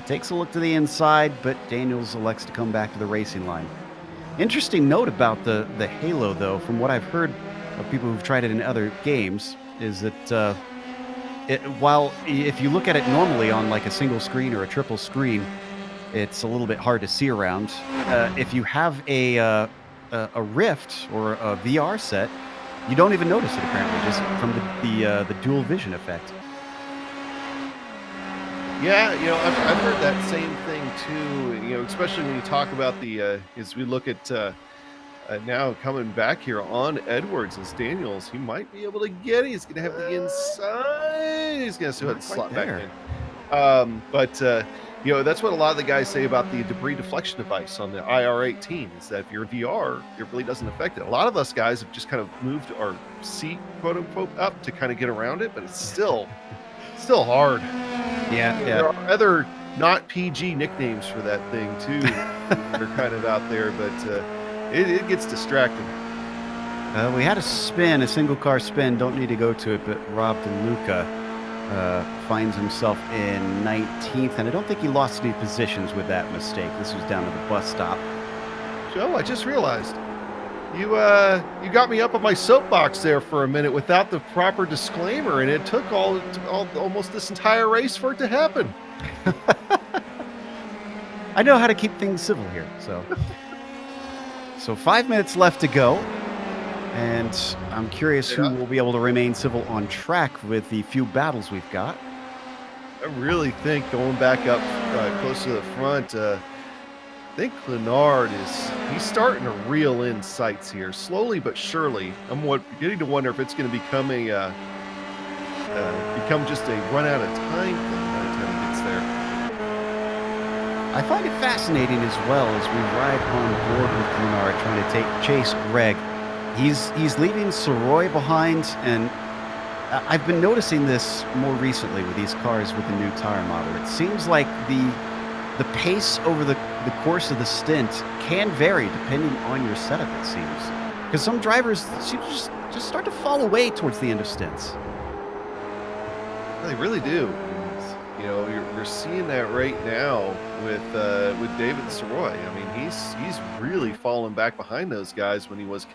Takes a look to the inside, but Daniels elects to come back to the racing line. Interesting note about the halo, though, from what I've heard of people who've tried it in other games, is that while if you look at it normally on like a single screen or a triple screen, it's a little bit hard to see around. If you have a Rift or a VR set, you don't even notice it apparently, just from the dual vision effect. Yeah, I've heard that same thing too. Especially when you talk about as we look at now coming back here on Edwards as Daniels, he might be able to get it. He's going to have the inside. He's going to have to slot back in. But that's what a lot of the guys say about the debris deflection device on the IR18 is that if you're VR, it really doesn't affect it. A lot of us guys have just kind of moved our seat, quote unquote, up to kind of get around it, but it's still hard. Yeah. There are other not PG nicknames for that thing too. They're kind of out there, but it gets distracting. We had a single car spin. Don't need to go to it, but Rob DeLuca finds himself in 19th, and I don't think he lost any positions with that mistake. This was down at the bus stop. Joe, I just realized you got me up on my soapbox there for a minute without the proper disclaimer, and it took almost this entire race for it to happen. I know how to keep things civil here. So 5 minutes left to go. And I'm curious who will be able to remain civil on track with the few battles we've got. I really think going back up close to the front, I think Clenard he's starting to reel in sights here, slowly but surely. I'm beginning to wonder if it's going to become become just a run out of time thing by the time he gets there. I find it fascinating as well as we ride on board with Clenard trying to chase Greg. He's leaving Soroy behind, and I've been noticing this more recently with these cars with the new tire model. It seems like the pace over the course of the stint can vary depending on your setup, it seems. Because some drivers seem to just start to fall away towards the end of stints. They really do. And, you know, you're seeing that right now with David Soroy. I mean, he's really fallen back behind those guys when he was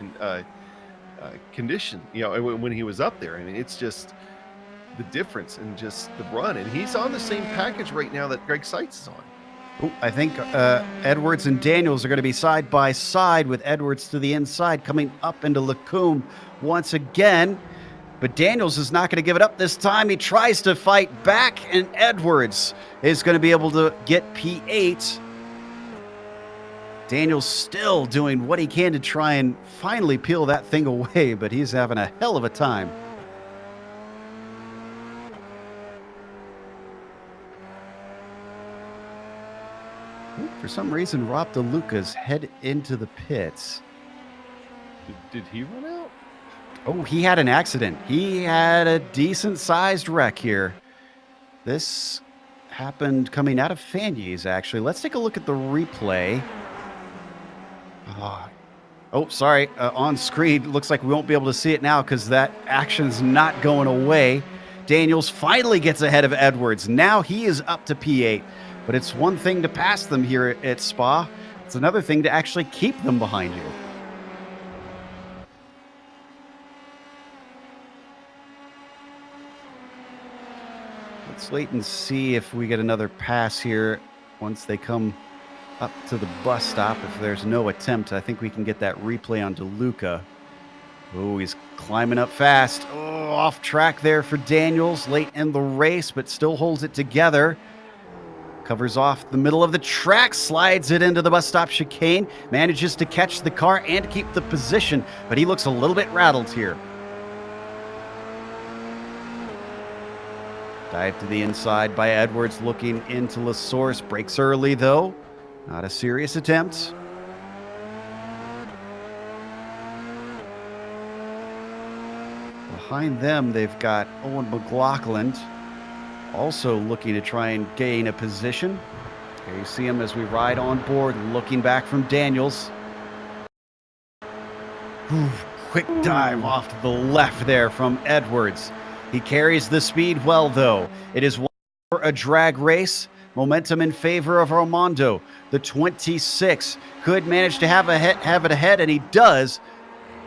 conditioned. You know, when he was up there. I mean, it's just the difference in just the run, and he's on the same package right now that Greg Seitz is on. Ooh, I think Edwards and Daniels are going to be side by side, with Edwards to the inside coming up into Lacombe once again. But Daniels is not going to give it up this time. He tries to fight back, and Edwards is going to be able to get P8. Daniels still doing what he can to try and finally peel that thing away, but he's having a hell of a time. For some reason, Rob DeLuca's head into the pits. Did he run out? Oh, he had an accident. He had a decent-sized wreck here. This happened coming out of Fanye's, actually. Let's take a look at the replay. Oh, sorry. On screen, looks like we won't be able to see it now because that action's not going away. Daniels finally gets ahead of Edwards. Now he is up to P8. But it's one thing to pass them here at Spa. It's another thing to actually keep them behind you. Let's wait and see if we get another pass here once they come up to the bus stop. If there's no attempt, I think we can get that replay on DeLuca. Oh, he's climbing up fast. Oh, off track there for Daniels late in the race, but still holds it together. Covers off the middle of the track, slides it into the bus stop chicane, manages to catch the car and keep the position, but he looks a little bit rattled here. Dive to the inside by Edwards, looking into La Source. Breaks early, though. Not a serious attempt. Behind them, they've got Owen McLaughlin, also looking to try and gain a position. Here you see him as we ride on board, looking back from Daniels. Quick dive off to the left there from Edwards. He carries the speed well, though. It is a drag race. Momentum in favor of Armando. The 26 could manage to have it ahead, and he does.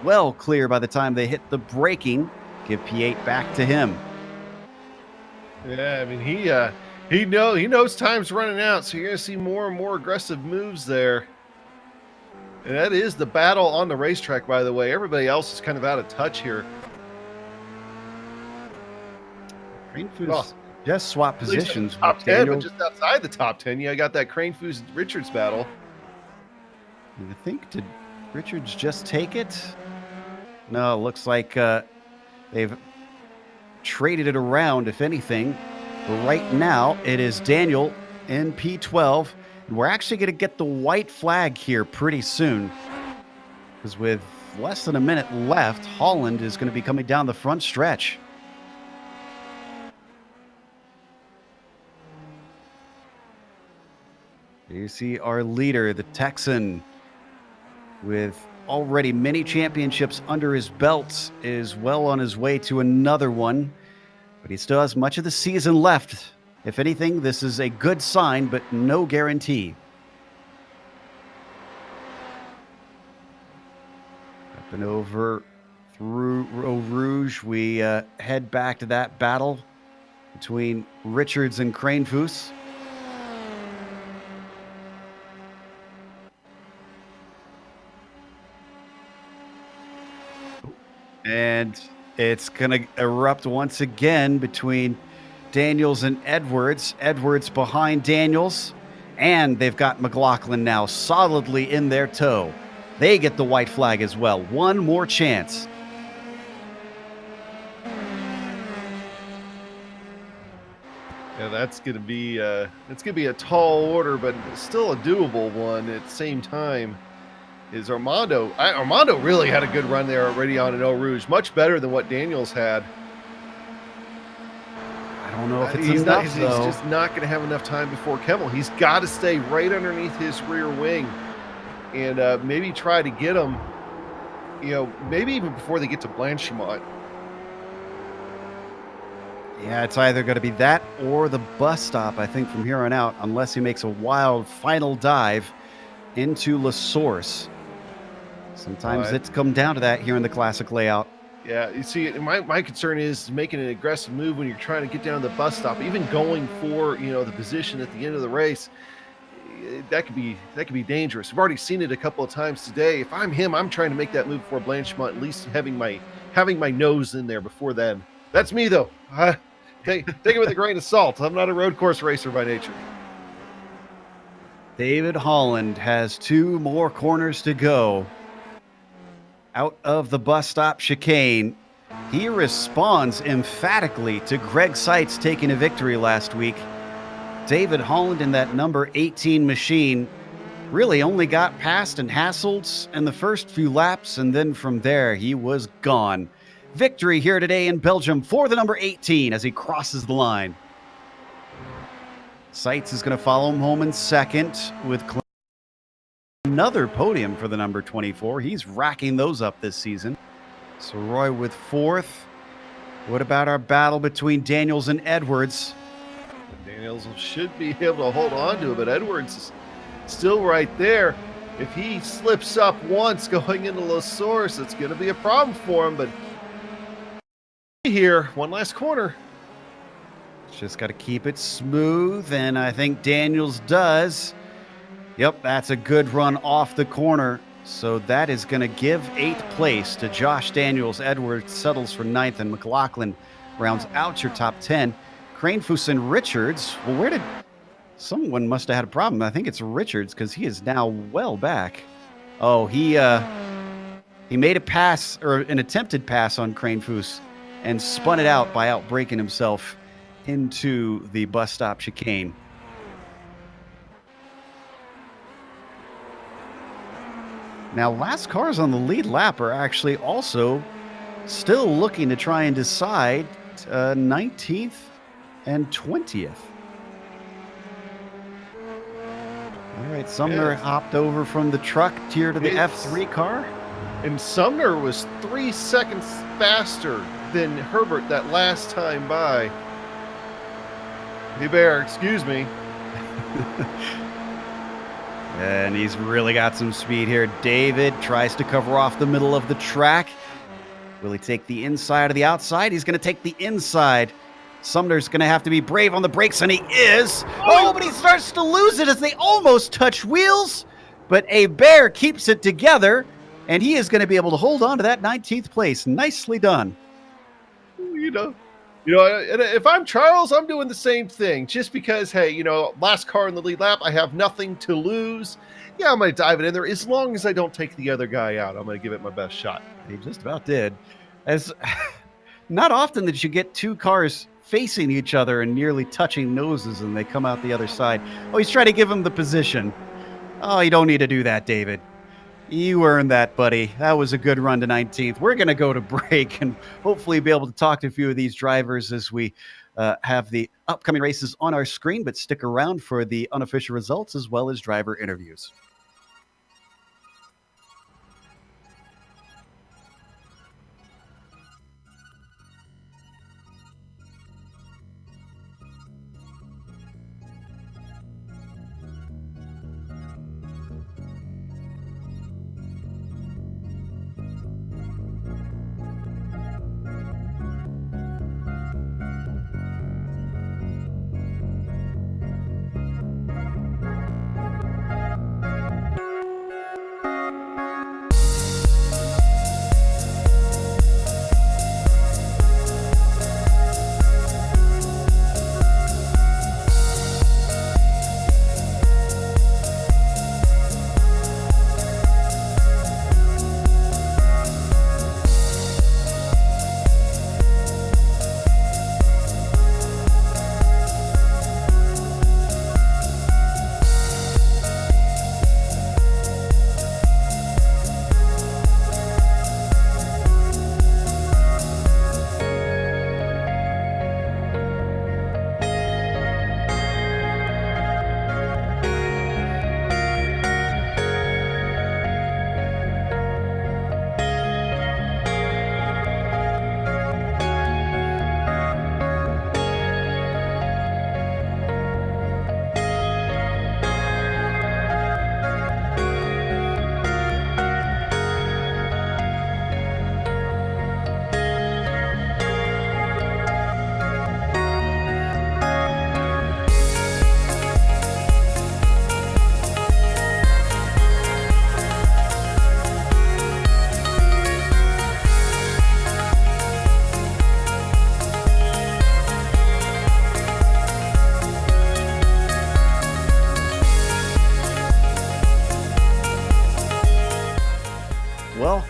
Well clear by the time they hit the braking. Give P8 back to him. Yeah, I mean, he knows time's running out, so you're going to see more and more aggressive moves there. And that is the battle on the racetrack, by the way. Everybody else is kind of out of touch here. Crane Foos just swap positions. Top 10, but just outside the top 10, you got that Crane Foos Richards battle. I think, did Richards just take it? No, it looks like they've traded it around, if anything. But right now, it is Daniel in P12. And we're actually going to get the white flag here pretty soon. Because with less than a minute left, Holland is going to be coming down the front stretch. You see our leader, the Texan, with already many championships under his belt, is well on his way to another one. But he still has much of the season left. If anything, this is a good sign, but no guarantee. Up and over through Eau Rouge, we head back to that battle between Richards and Crane Foos. And it's going to erupt once again between Daniels and Edwards. Edwards behind Daniels. And they've got McLaughlin now solidly in their tow. They get the white flag as well. One more chance. Yeah, that's gonna be a tall order, but still a doable one at the same time. Is Armando? Armando really had a good run there already on an Eau Rouge, much better than what Daniels had. I don't know if it's He's enough, he's though. just not going to have enough time before Kemmel. He's got to stay right underneath his rear wing, and maybe try to get him. Maybe even before they get to Blanchemont. Yeah, it's either going to be that or the bus stop, I think, from here on out, unless he makes a wild final dive into La Source. Sometimes it's come down to that here in the classic layout. Yeah, you see, my concern is making an aggressive move when you're trying to get down to the bus stop, even going for the position at the end of the race. That could be dangerous. We've already seen it a couple of times today. If I'm him, I'm trying to make that move before Blanchemont, at least having my nose in there before then. That's me though. Take it with a grain of salt. I'm not a road course racer by nature. David Holland has 2 more corners to go. Out of the bus stop chicane, he responds emphatically to Greg Seitz taking a victory last week. David Holland in that number 18 machine really only got past and hassled in the first few laps, and then from there he was gone. Victory here today in Belgium for the number 18 as he crosses the line. Seitz is going to follow him home in second with another podium for the number 24. He's racking those up this season. So Roy with fourth. What about our battle between Daniels and Edwards? Daniels should be able to hold on to it, but Edwards is still right there. If he slips up once going into La Source, it's going to be a problem for him. But here, one last corner. Just got to keep it smooth, and I think Daniels does. Yep, that's a good run off the corner. So that is going to give 8th place to Josh Daniels. Edwards settles for 9th, and McLaughlin rounds out your top 10. Cranefuss and Richards. Well, someone must have had a problem. I think it's Richards because he is now well back. Oh, he made a pass, or an attempted pass on Cranefuss, and spun it out by outbraking himself into the bus stop chicane. Now, last cars on the lead lap are actually also still looking to try and decide 19th and 20th. All right, Sumner hopped over from the truck tier to the F3 car. And Sumner was 3 seconds faster than Herbert that last time by. Hey, Bear, excuse me. And he's really got some speed here. David tries to cover off the middle of the track. Will he take the inside or the outside? He's going to take the inside. Sumner's going to have to be brave on the brakes, and he is. Oh, but he starts to lose it as they almost touch wheels. But Bear keeps it together, and he is going to be able to hold on to that 19th place. Nicely done. If I'm Charles, I'm doing the same thing. Just because, hey, last car in the lead lap, I have nothing to lose. Yeah, I'm going to dive it in there. As long as I don't take the other guy out, I'm going to give it my best shot. He just about did. As not often that you get 2 cars facing each other and nearly touching noses and they come out the other side. Oh, he's trying to give him the position. Oh, you don't need to do that, David. You earned that, buddy. That was a good run to 19th. We're going to go to break and hopefully be able to talk to a few of these drivers as we have the upcoming races on our screen, but stick around for the unofficial results as well as driver interviews.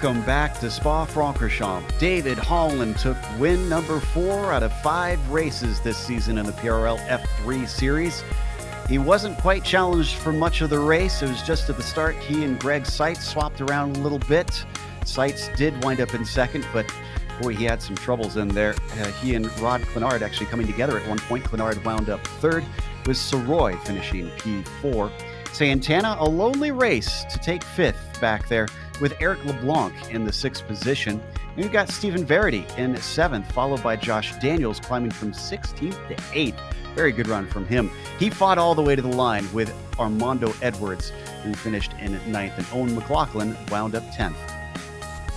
Welcome back to Spa-Francorchamps. David Holland took win number 4 out of 5 races this season in the PRL F3 Series. He wasn't quite challenged for much of the race. It was just at the start he and Greg Seitz swapped around a little bit. Seitz did wind up in second, but boy, he had some troubles in there. He and Rod Clenard actually coming together at one point. Clenard wound up third, with Soroy finishing P4. Santana, a lonely race to take 5th back there, with Eric LeBlanc in the 6th position. And you've got Stephen Verity in 7th, followed by Josh Daniels climbing from 16th to 8th. Very good run from him. He fought all the way to the line with Armando Edwards, who finished in 9th, and Owen McLaughlin wound up 10th.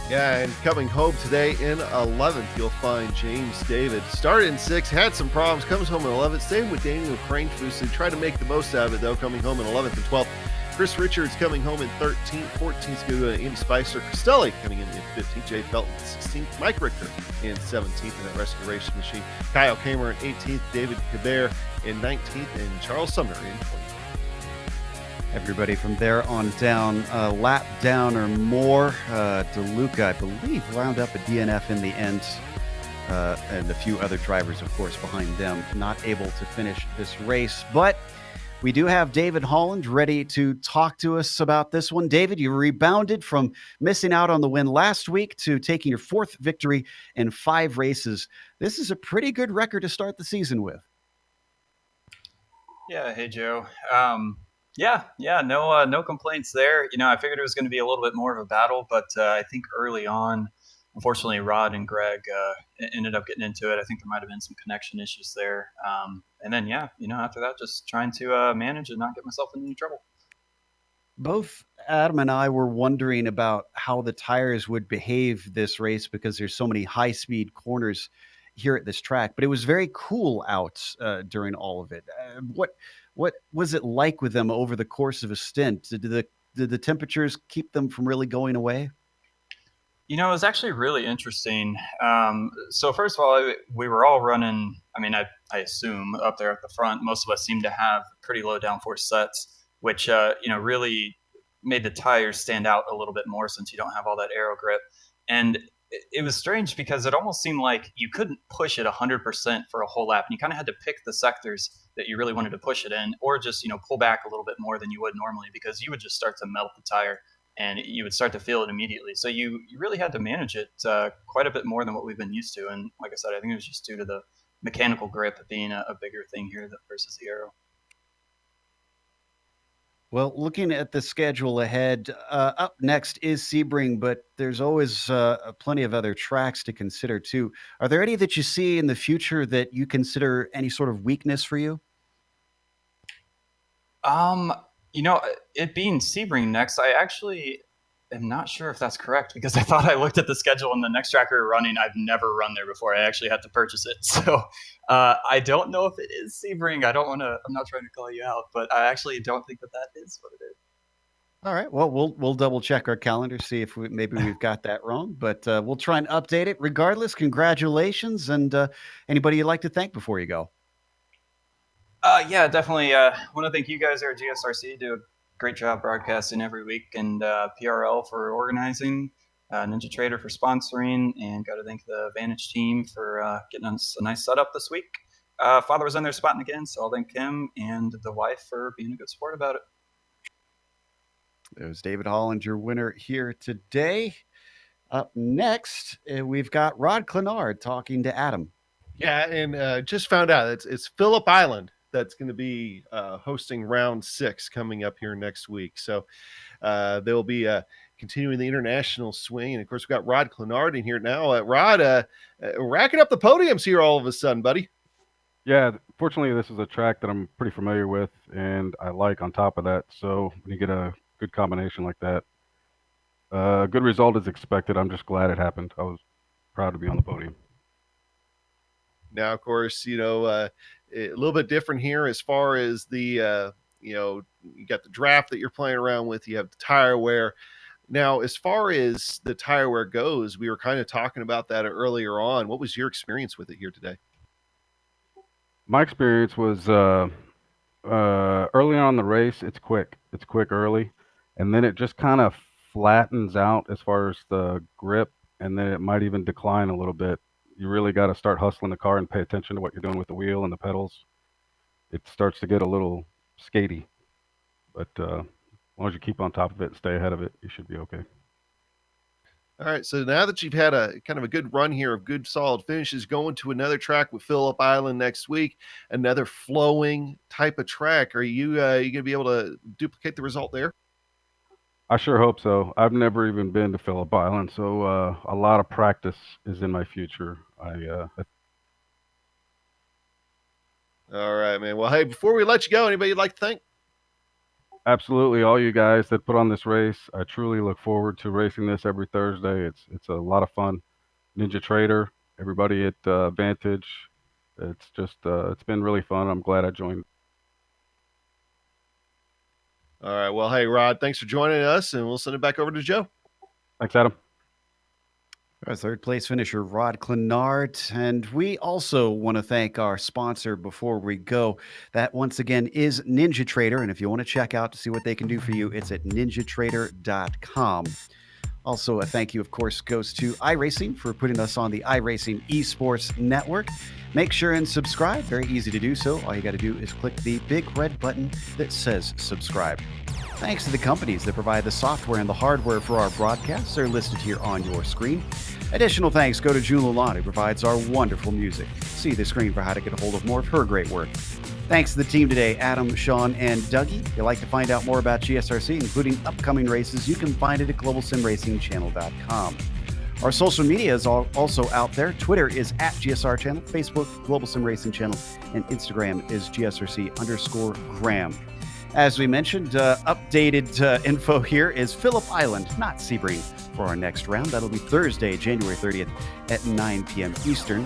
Yeah, and coming home today in 11th, you'll find James David. Started in 6th, had some problems, comes home in 11th. Same with Daniel Cranefusen. Tried to make the most out of it, though, coming home in 11th and 12th. Chris Richards coming home in 13th. 14th, go to Andy Spicer. Costelli coming in 15th. Jay Felton 16th. Mike Richter in 17th in that restoration machine. Kyle Kamer in 18th. David Cabert in 19th. And Charles Sumner in 20th. Everybody from there on down, lap down or more. DeLuca, I believe, wound up a DNF in the end. And a few other drivers, of course, behind them, not able to finish this race. But we do have David Holland ready to talk to us about this one. David, you rebounded from missing out on the win last week to taking your 4th victory in 5 races. This is a pretty good record to start the season with. Yeah, hey, Joe. No complaints there. I figured it was going to be a little bit more of a battle, but I think early on, unfortunately, Rod and Greg ended up getting into it. I think there might have been some connection issues there. And then, after that, just trying to manage and not get myself into any trouble. Both Adam and I were wondering about how the tires would behave this race because there's so many high-speed corners here at this track. But it was very cool out during all of it. What was it like with them over the course of a stint? Did the temperatures keep them from really going away? It was actually really interesting. So first of all, we were all running, I assume, up there at the front. Most of us seemed to have pretty low downforce sets, which, really made the tires stand out a little bit more since you don't have all that aero grip. And it was strange because it almost seemed like you couldn't push it 100% for a whole lap. And you kind of had to pick the sectors that you really wanted to push it in, or just, pull back a little bit more than you would normally, because you would just start to melt the tire and you would start to feel it immediately. So you really had to manage it quite a bit more than what we've been used to. And like I said, I think it was just due to the mechanical grip being a bigger thing here versus the aero. Well, looking at the schedule ahead, up next is Sebring, but there's always plenty of other tracks to consider too. Are there any that you see in the future that you consider any sort of weakness for you? It being Sebring next, I actually am not sure if that's correct, because I thought I looked at the schedule and the next track we were running, I've never run there before. I actually had to purchase it. So I don't know if it is Sebring. I'm not trying to call you out, but I actually don't think that is what it is. All right. Well, we'll double check our calendar, see if maybe we've got that wrong, but we'll try and update it. Regardless, congratulations, and anybody you'd like to thank before you go? Yeah, definitely. I want to thank you guys there at GSRC. Do a great job broadcasting every week, and PRL for organizing, NinjaTrader for sponsoring, and got to thank the Vantage team for getting us a nice setup this week. Father was in there spotting again, so I'll thank him, and the wife for being a good sport about it. There's David Holland, your winner here today. Up next, we've got Rod Clenard talking to Adam. Yeah, and just found out it's Phillip Island that's going to be hosting round 6 coming up here next week. So they'll be continuing the international swing. And of course, we've got Rod Clenard in here now. Rod, racking up the podiums here all of a sudden, buddy. Yeah, fortunately, this is a track that I'm pretty familiar with and I like on top of that. So when you get a good combination like that, a good result is expected. I'm just glad it happened. I was proud to be on the podium. Now, of course, a little bit different here as far as the, you got the draft that you're playing around with. You have the tire wear. Now, as far as the tire wear goes, we were kind of talking about that earlier on. What was your experience with it here today? My experience was early on in the race, it's quick. It's quick early. And then it just kind of flattens out as far as the grip, and then it might even decline a little bit. You really got to start hustling the car and pay attention to what you're doing with the wheel and the pedals. It starts to get a little skatey, but as long as you keep on top of it and stay ahead of it, you should be okay. All right, so now that you've had a kind of a good run here of good solid finishes, going to another track with Phillip Island next week, another flowing type of track. Are you going to be able to duplicate the result there? I sure hope so. I've never even been to Phillip Island, so a lot of practice is in my future. All right, man. Well, hey, before we let you go, anybody you'd like to thank? Absolutely, all you guys that put on this race. I truly look forward to racing this every Thursday. It's a lot of fun. NinjaTrader, everybody at Vantage. It's just it's been really fun. I'm glad I joined. All right. Well, hey, Rod, thanks for joining us, and we'll send it back over to Joe. Thanks, Adam. Our third place finisher, Rod Clenard. And we also want to thank our sponsor before we go. That, once again, is NinjaTrader. And if you want to check out to see what they can do for you, it's at ninjatrader.com. Also, a thank you, of course, goes to iRacing for putting us on the iRacing Esports Network. Make sure and subscribe. Very easy to do so. All you got to do is click the big red button that says subscribe. Thanks to the companies that provide the software and the hardware for our broadcasts. They're listed here on your screen. Additional thanks go to June Lalonde, who provides our wonderful music. See the screen for how to get a hold of more of her great work. Thanks to the team today, Adam, Sean, and Dougie. If you'd like to find out more about GSRC, including upcoming races, you can find it at globalsimracingchannel.com. Our social media is also out there. Twitter is at GSR Channel, Facebook, Global Sim Racing Channel, and Instagram is GSRC_Graham. As we mentioned, updated info here is Phillip Island, not Sebring, for our next round. That'll be Thursday, January 30th at 9 p.m. Eastern.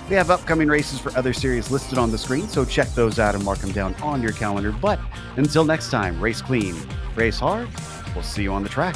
We have upcoming races for other series listed on the screen, so check those out and mark them down on your calendar. But until next time, race clean, race hard. We'll see you on the track.